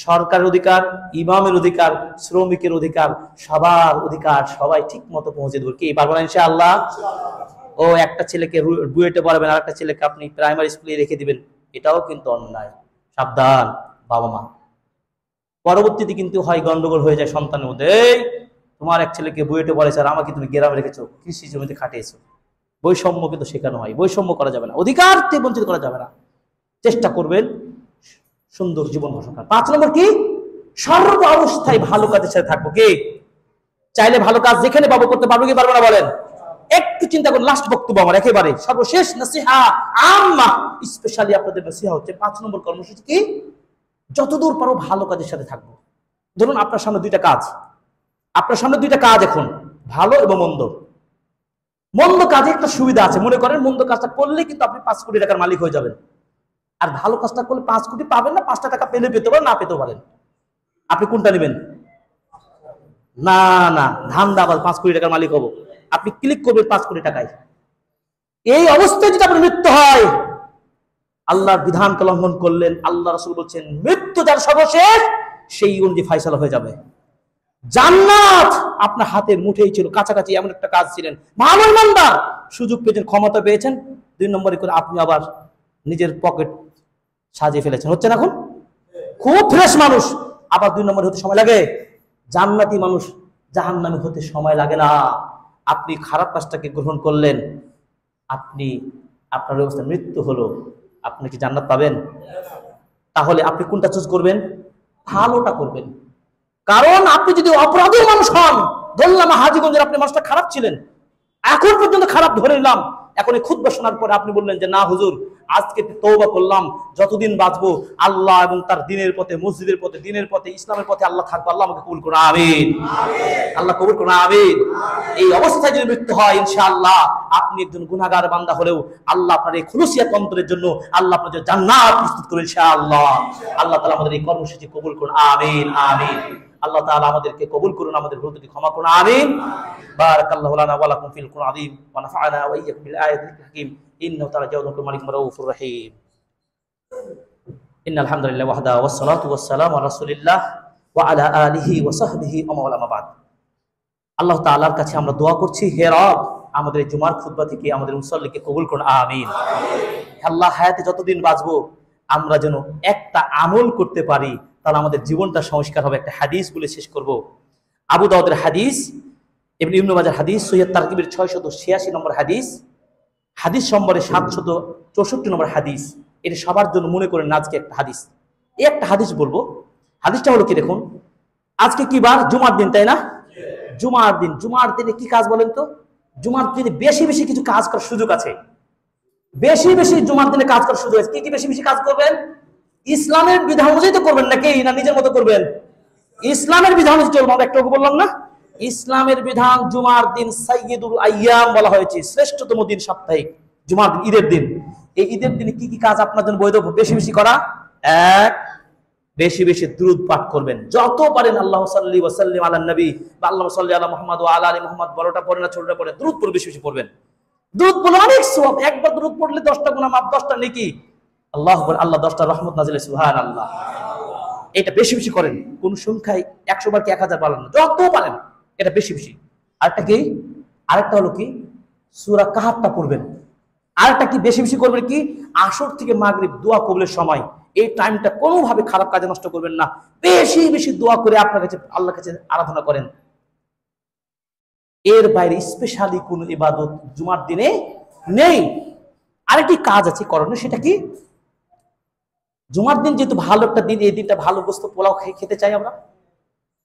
সরকারের অধিকার, ইমামের অধিকার, শ্রমিকের অধিকার, সবার অধিকার সবাই ঠিক মতো পৌঁছে দেবেন। কি পারবেন ইনশাআল্লাহ? ও একটা ছেলেকে বুয়েটে পড়াবেন আর একটা ছেলেকে আপনি প্রাইমারি স্কুলে রেখে দিবেন, এটাও কিন্তু অন্যায়। সাবধান বাবা মা। পরবর্তীতে কিন্তু হয় গন্ডগোল হয়ে যায় সন্তানের মধ্যে। এই তোমার এক ছেলেকে বুয়েটে পড়াইছে আর আমাকে তুমি গ্রামে রেখেছো, কৃষি জমিতে খাটিয়েছো। বৈষম্য কিন্তু শেখানো হয়, বৈষম্য করা যাবে না, অধিকার থেকে বঞ্চিত করা যাবে না। চেষ্টা করবেন সুন্দর জীবন গঠন। 5 নম্বর কি? সর্ব অবস্থায় ভালো কাজের সাথে থাকবো। কি? চাইলে ভালো কাজ যেখানে পাবো করতে পারবো কি পারবো না বলেন? একটু চিন্তা করুন। লাস্ট বক্তব্য আমার, একেবারে সর্বশেষ নসিহা আম্মা, স্পেশালি আপনাদের নসিহা হচ্ছে 5 নম্বর কর্মসূচি কি? যতদূর পারো ভালো কাজের সাথে থাকবো। ধরুন আপনার সামনে 2টা কাজ, আপনার সামনে 2টা কাজ এখন, ভালো এবং মন্দ। মন্দ কাজে একটা সুবিধা আছে, মনে করেন মন্দ কাজটা করলে কিন্তু আপনি 5 কোটি টাকার মালিক হয়ে যাবেন, আর ভালো কাজটা করলে 5 কোটি পাবেন না, 5টা টাকা পেলে পেতে পারেন, না পেতেও পারেন। আপনি কোনটা নেবেন? না না, ধান্দাবাজ 5 কোটি টাকার মালিক হব। আপনি ক্লিক করবেন 5 কোটি টাকায়। এই অবস্থায় যদি আপনার মৃত্যু হয়, আল্লাহর বিধানকে লঙ্ঘন করলেন। আল্লাহ রাসূল বলছেন মৃত্যু যার সর্বশেষ, সেই অনুযায়ী ফয়সালা হয়ে যাবে। জান্নাত আপনার হাতের মুঠেই ছিল, কাছাকাছি এমন একটা কাজ ছিলেন, ভালো ইমানদার, সুযোগ পেয়েছেন, ক্ষমতা পেয়েছেন, 2 নম্বরে করে আপনি আবার নিজের পকেট সাজিয়ে ফেলেছেন। হচ্ছে না? এখন খুব ফ্রেশ মানুষ, আবার 2 নম্বরে হতে সময় লাগে। জান্নাতি মানুষ জাহান্নামী হতে সময় লাগে না। আপনি খারাপ কাজটাকে গ্রহণ করলেন, আপনি আপনার অবস্থা মৃত্যু হলো, আপনি কি জান্নাত পাবেন? তাহলে আপনি কোনটা চুজ করবেন? ভালোটা করবেন। কারণ আপনি যদি অপরাধী মানুষ হন, ধরলাম হাজীগঞ্জের আপনি মানুষটা খারাপ ছিলেন, এখন পর্যন্ত খারাপ ধরে নিলাম, এখন এই খুতবা শোনার পরে আপনি বললেন যে না হুজুর, আজকে তওবা করলাম, যতদিন বাঁচবো আল্লাহ এবং তার দ্বীনের পথে, মসজিদের পথে, দ্বীনের পথে, ইসলামের পথে আল্লাহ থাকবো, আল্লাহ আমাকে কবুল করুন, আমিন। আল্লাহ কবুল করুন, আমিন। এই অবস্থায় যদি মৃত্যু হয়, ইনশাআল্লাহ আপনি একজন গুনাহগার বান্দা হলেও আল্লাহ আপনার এই খুলুসিয়াত অন্তরের জন্য আল্লাহ আপনার জন্য জান্নাত প্রস্তুত করুন ইনশাআল্লাহ। আল্লাহ তাআলা আমাদের এই কর্মসূচি কবুল করুন, আমিন আমিন। আল্লাহ তাআলা আমাদেরকে কবুল করুন, আমাদের ভুল ত্রুটি ক্ষমা করুন, আমিন। বারাকাল্লাহু লানা ওয়া লাকুম ফিল কুরআনিল আযীম ওয়া নাফা'না ওয়া ইয়্যাকুম বিল আয়াতিল হাকীম ইন্নাহু তাআলা জাওয়াদুন মালিকুর রাউফুর রহিম। ইন্নাল হামদুলিল্লাহি ওয়াহদাহু ওয়াস সালাতু ওয়াস সালামু আলা রাসূলিল্লাহ ওয়া আলা আলিহি ওয়া সাহবিহি ওয়া মান ওয়ালা মা বা'দ। আল্লাহ তাআলার কাছে আমরা দোয়া করছি, হে রব, আমাদের এই জুমার খুতবা থেকে আমাদের মুসল্লিকে কবুল করুন, আমিন। আল্লাহ হায়াতে যতদিন বাঁচবো আমরা যেন একটা আমল করতে পারি, তাহলে আমাদের জীবনটা সংস্কার হবে। একটা হাদিস বলে শেষ করব। আবু দাউদের হাদিস, ইবনে মাজার হাদিস, সহিহ তারগিবের 686 নম্বর হাদিস, হাদিস নম্বরে 764 নম্বর হাদিস। এটা সবার জন্য মনে করেন আজকে একটা হাদিস, এই একটা হাদিস বলবো। হাদিসটা হলো কি দেখুন, আজকে কি বার? জুমার দিন, তাই না? জুমার দিন। জুমার দিনে কি কাজ বলেন তো? জুমার দিনে বেশি বেশি কিছু কাজ করার সুযোগ আছে। বেশি বেশি জুমার দিনে কাজ করার সুযোগ আছে। কি কি বেশি বেশি কাজ করবেন? ইসলামের বিধান অনুযায়ী তো করবেন, নাকি না নিজের মতো করবেন? ইসলামের বিধান অনুযায়ী চলবো। আমরা একটু বললাম না, ইসলামের বিধান। জুমার দিন সাইয়্যিদুল আইয়াম বলা হয়েছে, শ্রেষ্ঠতম দিন সাপ্তাহিক। জুমার দিন, ঈদের দিন। এই ঈদের দিনে কি কি কাজ আপনার জন্য বৈধ বেশি বেশি করা? এক, বেশি বেশি দুরূদ পাঠ করবেন, যত পারেন। আল্লাহু সাল্লি ওয়া সাল্লিম আলা নবী বা আল্লাহু সাল্লি আলা মুহাম্মদ ওয়া আলা আলি মুহাম্মদ, বড়টা পড়েন না ছোটটা পড়েন, দুরূদ পড়ে বেশি বেশি পড়বেন। দুরূদ পড়লে অনেক সওয়াব। একবার দুরূদ পড়লে 10টা গুনাহ মাফ, 10টা নেকি। আল্লাহু আকবার, আল্লাহ 10টা রহমত নাজিল, সুবহানাল্লাহ। এটা বেশি বেশি করেন। কোন সংখ্যায় 100 বার কি 1000 পারেন না, যত পারেন এটা বেশি বেশি। আরেকটা কি? আরেকটা হলো কি, সূরা কাহাফটা পড়বেন। আরেকটা কি বেশি বেশি করবেন কি, আসর থেকে মাগরিব দোয়া কবুলের সময়, এই টাইমটা কোনোভাবে খারাপ কাজে নষ্ট করবেন না। বেশি বেশি দোয়া করে আপনার কাছে, আল্লাহর কাছে আরাধনা করেন। এর বাইরে স্পেশালি কোন ইবাদত জুমার দিনে নেই। আরেকটি কাজ আছে করণীয়, সেটা কি? জুমার দিন যেহেতু ভালো একটা দিন, এই দিনটা ভালো গোস্ত পোলাও খেতে চাই আমরা।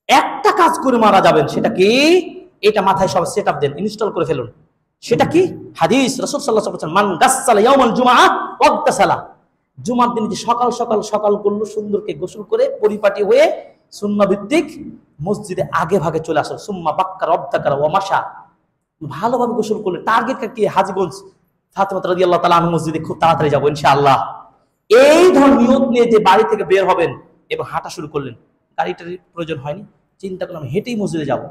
একটা কাজ করে মারা যাবেন, সেটা কি? এটা মাথায় সব সেট আপ দেন, ইনস্টল করে ফেলুন। সেটা কি? হাদিস, রাসূল সাল্লাল্লাহু আলাইহি ওয়াসাল্লাম বলেছেন, মান গাসসালা ইয়াউমাল জুমআহ ওয়াগতাসালা। জুমার দিন যে সকাল করলো, সুন্দরকে গোসল করে পরিপাটি হয়ে সুন্নাহ ভিত্তিক মসজিদে আগে ভাগে চলে আসলো। সুম্মা বাক্কার অবতাকার ওয়া মাশা, ভালোভাবে গোসল করলে টার্গেট কি? হাজীগঞ্জ ফাতেমা রাদিয়াল্লাহু তাআলা আনহা মসজিদে খুব তাড়াতাড়ি যাব ইনশাআল্লাহ। এই ধরনের নিয়ত নিয়ে যে বাড়ি থেকে বের হবেন এবং হাঁটা শুরু করলেন, গাড়িটার প্রয়োজন হয়নি, চিন্তা করলাম হেঁটেই মসজিদে যাব।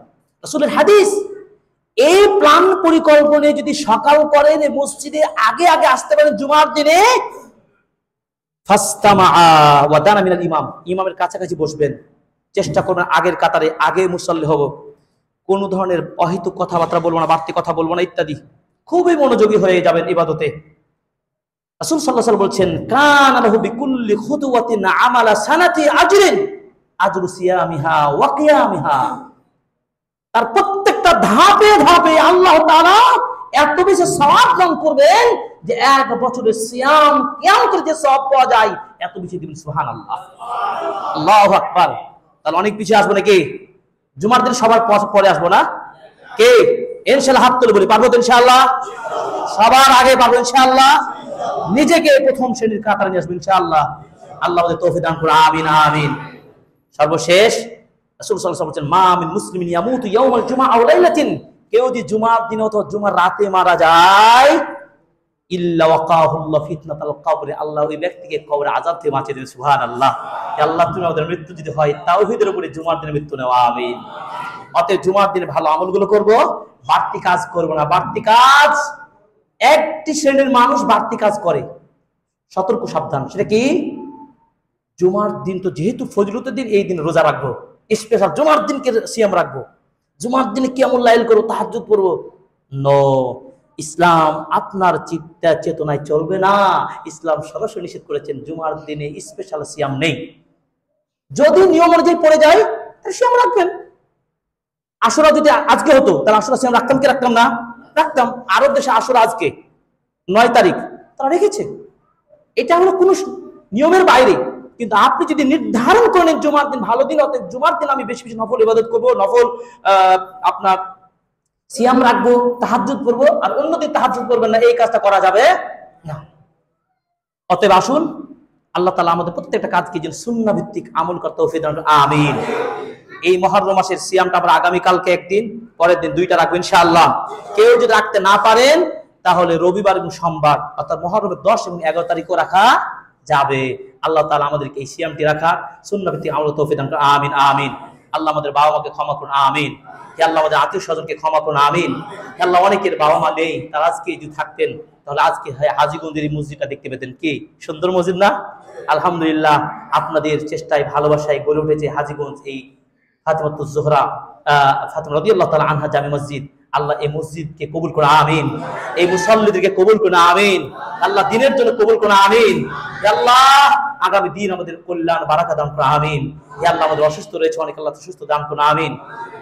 রাসূলের হাদিস। এই প্ল্যান পরিকল্পনা যদি সকাল করেন, মসজিদে আগে আগে আসতে পারেন জুমার দিনে, ফাস্তামাআ ওয়া দানা মিনাল ইমাম, ইমামের কাছাকাছি বসবেন, চেষ্টা করবেন আগের কাতারে, আগে মুসল্লি হব, কোন ধরনের অহেতুক কথাবার্তা বলবো না, বাড়তি কথা বলবো না ইত্যাদি। খুবই মনোযোগী হয়ে যাবেন ইবাদতে। রাসূল সাল্লাল্লাহু আলাইহি ওয়াসাল্লাম বলছেন, কানা লাহু বিকুল্লি খুতুওয়াতিন আমালা সানাতি আজরিন আজরু সিয়ামিহা ওয়া কিয়ামিহা। তার প্রত্যেকটা ধাপে ধাপে আল্লাহ তাআলা এত বেশি সওয়াব দান করবেন যে 1 বছরের সিয়াম কিয়াম করে যে সওয়াব পাওয়া যায়, এত বেশি দিবেন। সুবহানাল্লাহ, আল্লাহু আকবার। তাহলে অনেক পিছিয়ে আসবো নাকি? জুমার দিন সবার পরে আসবো না? কে ইনশাআল্লাহ হাত তুলে বলি, পারবো তো ইনশাআল্লাহ? সবার আগে পারবো ইনশাআল্লাহ? নিজেকে প্রথম শ্রেণীর কাতারে নিয়ে আসবো ইনশাআল্লাহ। আল্লাহ আমাদের তৌফিক দান করুন, আমিন আমিন। সর্বশেষ রাসূল সাল্লাল্লাহু আলাইহি ওয়াসাল্লাম বলেন, মা মিন মুসলিমিন ইয়ামুতু ইয়াওমাল জুমআ আও লাইলাতিন, কেউ যদি জুমার দিন অথবা জুমার রাতে মারা যায়, ইল্লা ওয়াকাহুল্লাহু ফিতনাতাল কবর, আল্লাহ ওই ব্যক্তিকে কবরে আযাব থেকে বাঁচিয়ে দেবেন। সুবহানাল্লাহ। ইয়া আল্লাহ, তুমি আমাদের মৃত্যু যদি হয় তাওহীদের উপরে জুমার দিনে মৃত্যু নাও, আমিন। অতএব জুমার দিনে ভালো আমলগুলো করব, বাড়তি কাজ করব না। বাড়তি কাজ, একটি শ্রেণীর মানুষ বাড়তি কাজ করে, সতর্ক সাবধান। সেটা কি? জুমার দিন তো যেহেতু ফজিলতের দিন, এই দিন রোজা রাখবো, স্পেশাল জুমার দিনকে সিয়াম রাখবো, জুমার দিনে কিয়ামুল লাইল করবো, তাহাজ্জুদ পড়বো। নো, ইসলাম আপনার চিন্তা চেতনায় চলবে না। ইসলাম সরাসরি নিষেধ করেছেন জুমার দিনে স্পেশাল সিয়াম নেই। যদি নিয়ম অনুযায়ী পড়ে যায় তাহলে সিয়াম রাখবেন। আশুরা যদি আজকে হতো তাহলে আশুরা সিয়াম রাখতাম কি রাখতাম না? রাখতাম। আরব দেশে আশুরা আজকে 9 তারিখ, তারা রেখেছে। এটা হলো কোন নিয়মের বাইরে। কিন্তু আপনি যদি নির্ধারণ করেন জুমার দিন ভালো দিন, অতএব জুমার দিন আমি বেশি বেশি নফল ইবাদত করবো, নফল আপনার সিয়াম রাখবো, তাহাজ্জুদ করবো, আর অন্যদিন তাহাজ্জুদ করবেন না, এই কাজটা করা যাবে না। অতএব আসুন, আল্লাহ তাআলা আমাদের প্রত্যেকটা কাজকে যেন সুন্নাহ ভিত্তিক আমল করতে তৌফিক দান করুন, আমিন। এই মুহররম মাসের সিয়ামটা আমরা আগামী কালকে একদিন, পরের দিন 2টা রাখবো ইনশাআল্লাহ। কেউ যদি রাখতে না পারেন তাহলে রবিবার এবং সোমবার, অর্থাৎ মুহররমের 10 এবং 11 তারিখও রাখা যাবে। আল্লাহ তাআলা আমাদেরকে এই সিয়ামটি রাখা সুন্নাহ ভিত্তিক আমল তৌফিক দান করুন, আমিন আমিন। আল্লাহ আমাদের বাবা মাকে ক্ষমা করুন, আমিন। হে আল্লাহ আমাদের আত্মীয় স্বজনকে ক্ষমা করুন, আমিন। হে আল্লাহ অনেকের বাবা মা নেই, তারা আজকে যদি থাকতেন তাহলে আজকে হাজীগঞ্জের এই মসজিদটা দেখতে পেতেন। কি সুন্দর মসজিদ না? আলহামদুলিল্লাহ, আপনাদের চেষ্টায় ভালোবাসায় গড়ে উঠেছে হাজীগঞ্জ এই ফাতেমাতুজ জোহরা ফাতেমা রাদিয়াল্লাহু তাআলা আনহা জামে মসজিদ। আল্লাহ এই মসজিদকে কবুল করুন আমিন, এই মুসল্লিদেরকে কবুল করুন আমিন, আল্লাহ দিনের জন্য কবুল করুন আমিন। হে আল্লাহ আগামী দিন আমাদের কল্যাণ বারাকা দান করুন আমিন। হে আল্লাহ আমাদের অসুস্থ রয়েছে অনেক, আল্লাহ সুস্থ দান করুন আমিন।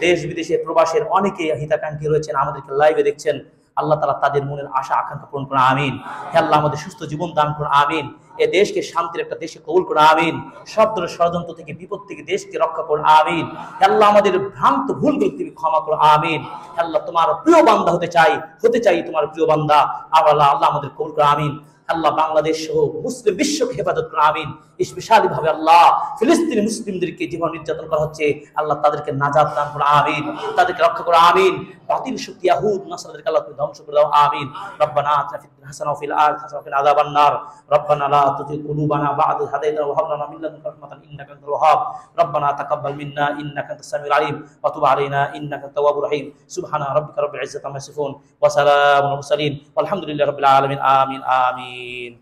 দেশ বিদেশে প্রবাসের অনেকে হিতাকাঙ্ক্ষী রয়েছেন, আমাদেরকে লাইভে দেখছেন, আল্লাহ তাআলা তাদের মনের আশা আকাঙ্ক্ষা পূরণ করুন আমিন। হে আল্লাহ আমাদের সুস্থ জীবন দান করুন আমিন। এ দেশকে শান্তির একটা দেশে কবুল করুন আমিন। সব ধরনের ষড়যন্ত্র থেকে, বিপদ থেকে দেশকে রক্ষা করুন আমিন। হে আল্লাহ আমাদের ভ্রান্ত ভুলগুলো তুমি ক্ষমা করুন আমিন। হে আল্লাহ তোমার প্রিয় বান্দা হতে চাই তোমার প্রিয় বান্দা। আল্লাহ আমাদের কবুল করুন আমিন। আল্লাহ বাংলাদেশ সহ মুসলিম বিশ্বকে হেফাজত করুন আমিন। স্পেশালি ভাবে আল্লাহ ফিলিস্তিনি মুসলিমদেরকে যেভাবে নির্যাতন করা হচ্ছে, আল্লাহ তাদেরকে নাজাত দান করুন আমিন, তাদেরকে রক্ষা করুন আমিন। বাতিল শক্তি ইয়াহুদ নাসারাদেরকে আল্লাহ তুমি ধ্বংস করে দাও আমিন। রব্বানা আতিনা ফিদ দুনিয়া হাসানাহ ওয়া ফিল আখিরাতি হাসানাহ ওয়া কিনা আযাবান নার। রব্বানা লা তুযিগ কুলুবানা বা'দা ইয হাদাইতানা ওয়া হাব লানা মিন লাদুনকা রাহমাতান ইন্নাকা আনতাল ওয়াহ্হাব। রব্বানা তাকাব্বাল মিন্না ইন্নাকা আনতাস সামিউল আলিম ওয়া তুব আলাইনা ইন্নাকা আনতাত তাওয়াবুর রহিম। সুবহানা রাব্বিকা রাব্বিল ইজ্জাতি আম্মা ইয়াসিফুন ওয়া সালামুন আলাল মুরসালিন ওয়ালহামদুলিল্লাহি রাব্বিল আলামিন। আমিন আমিন।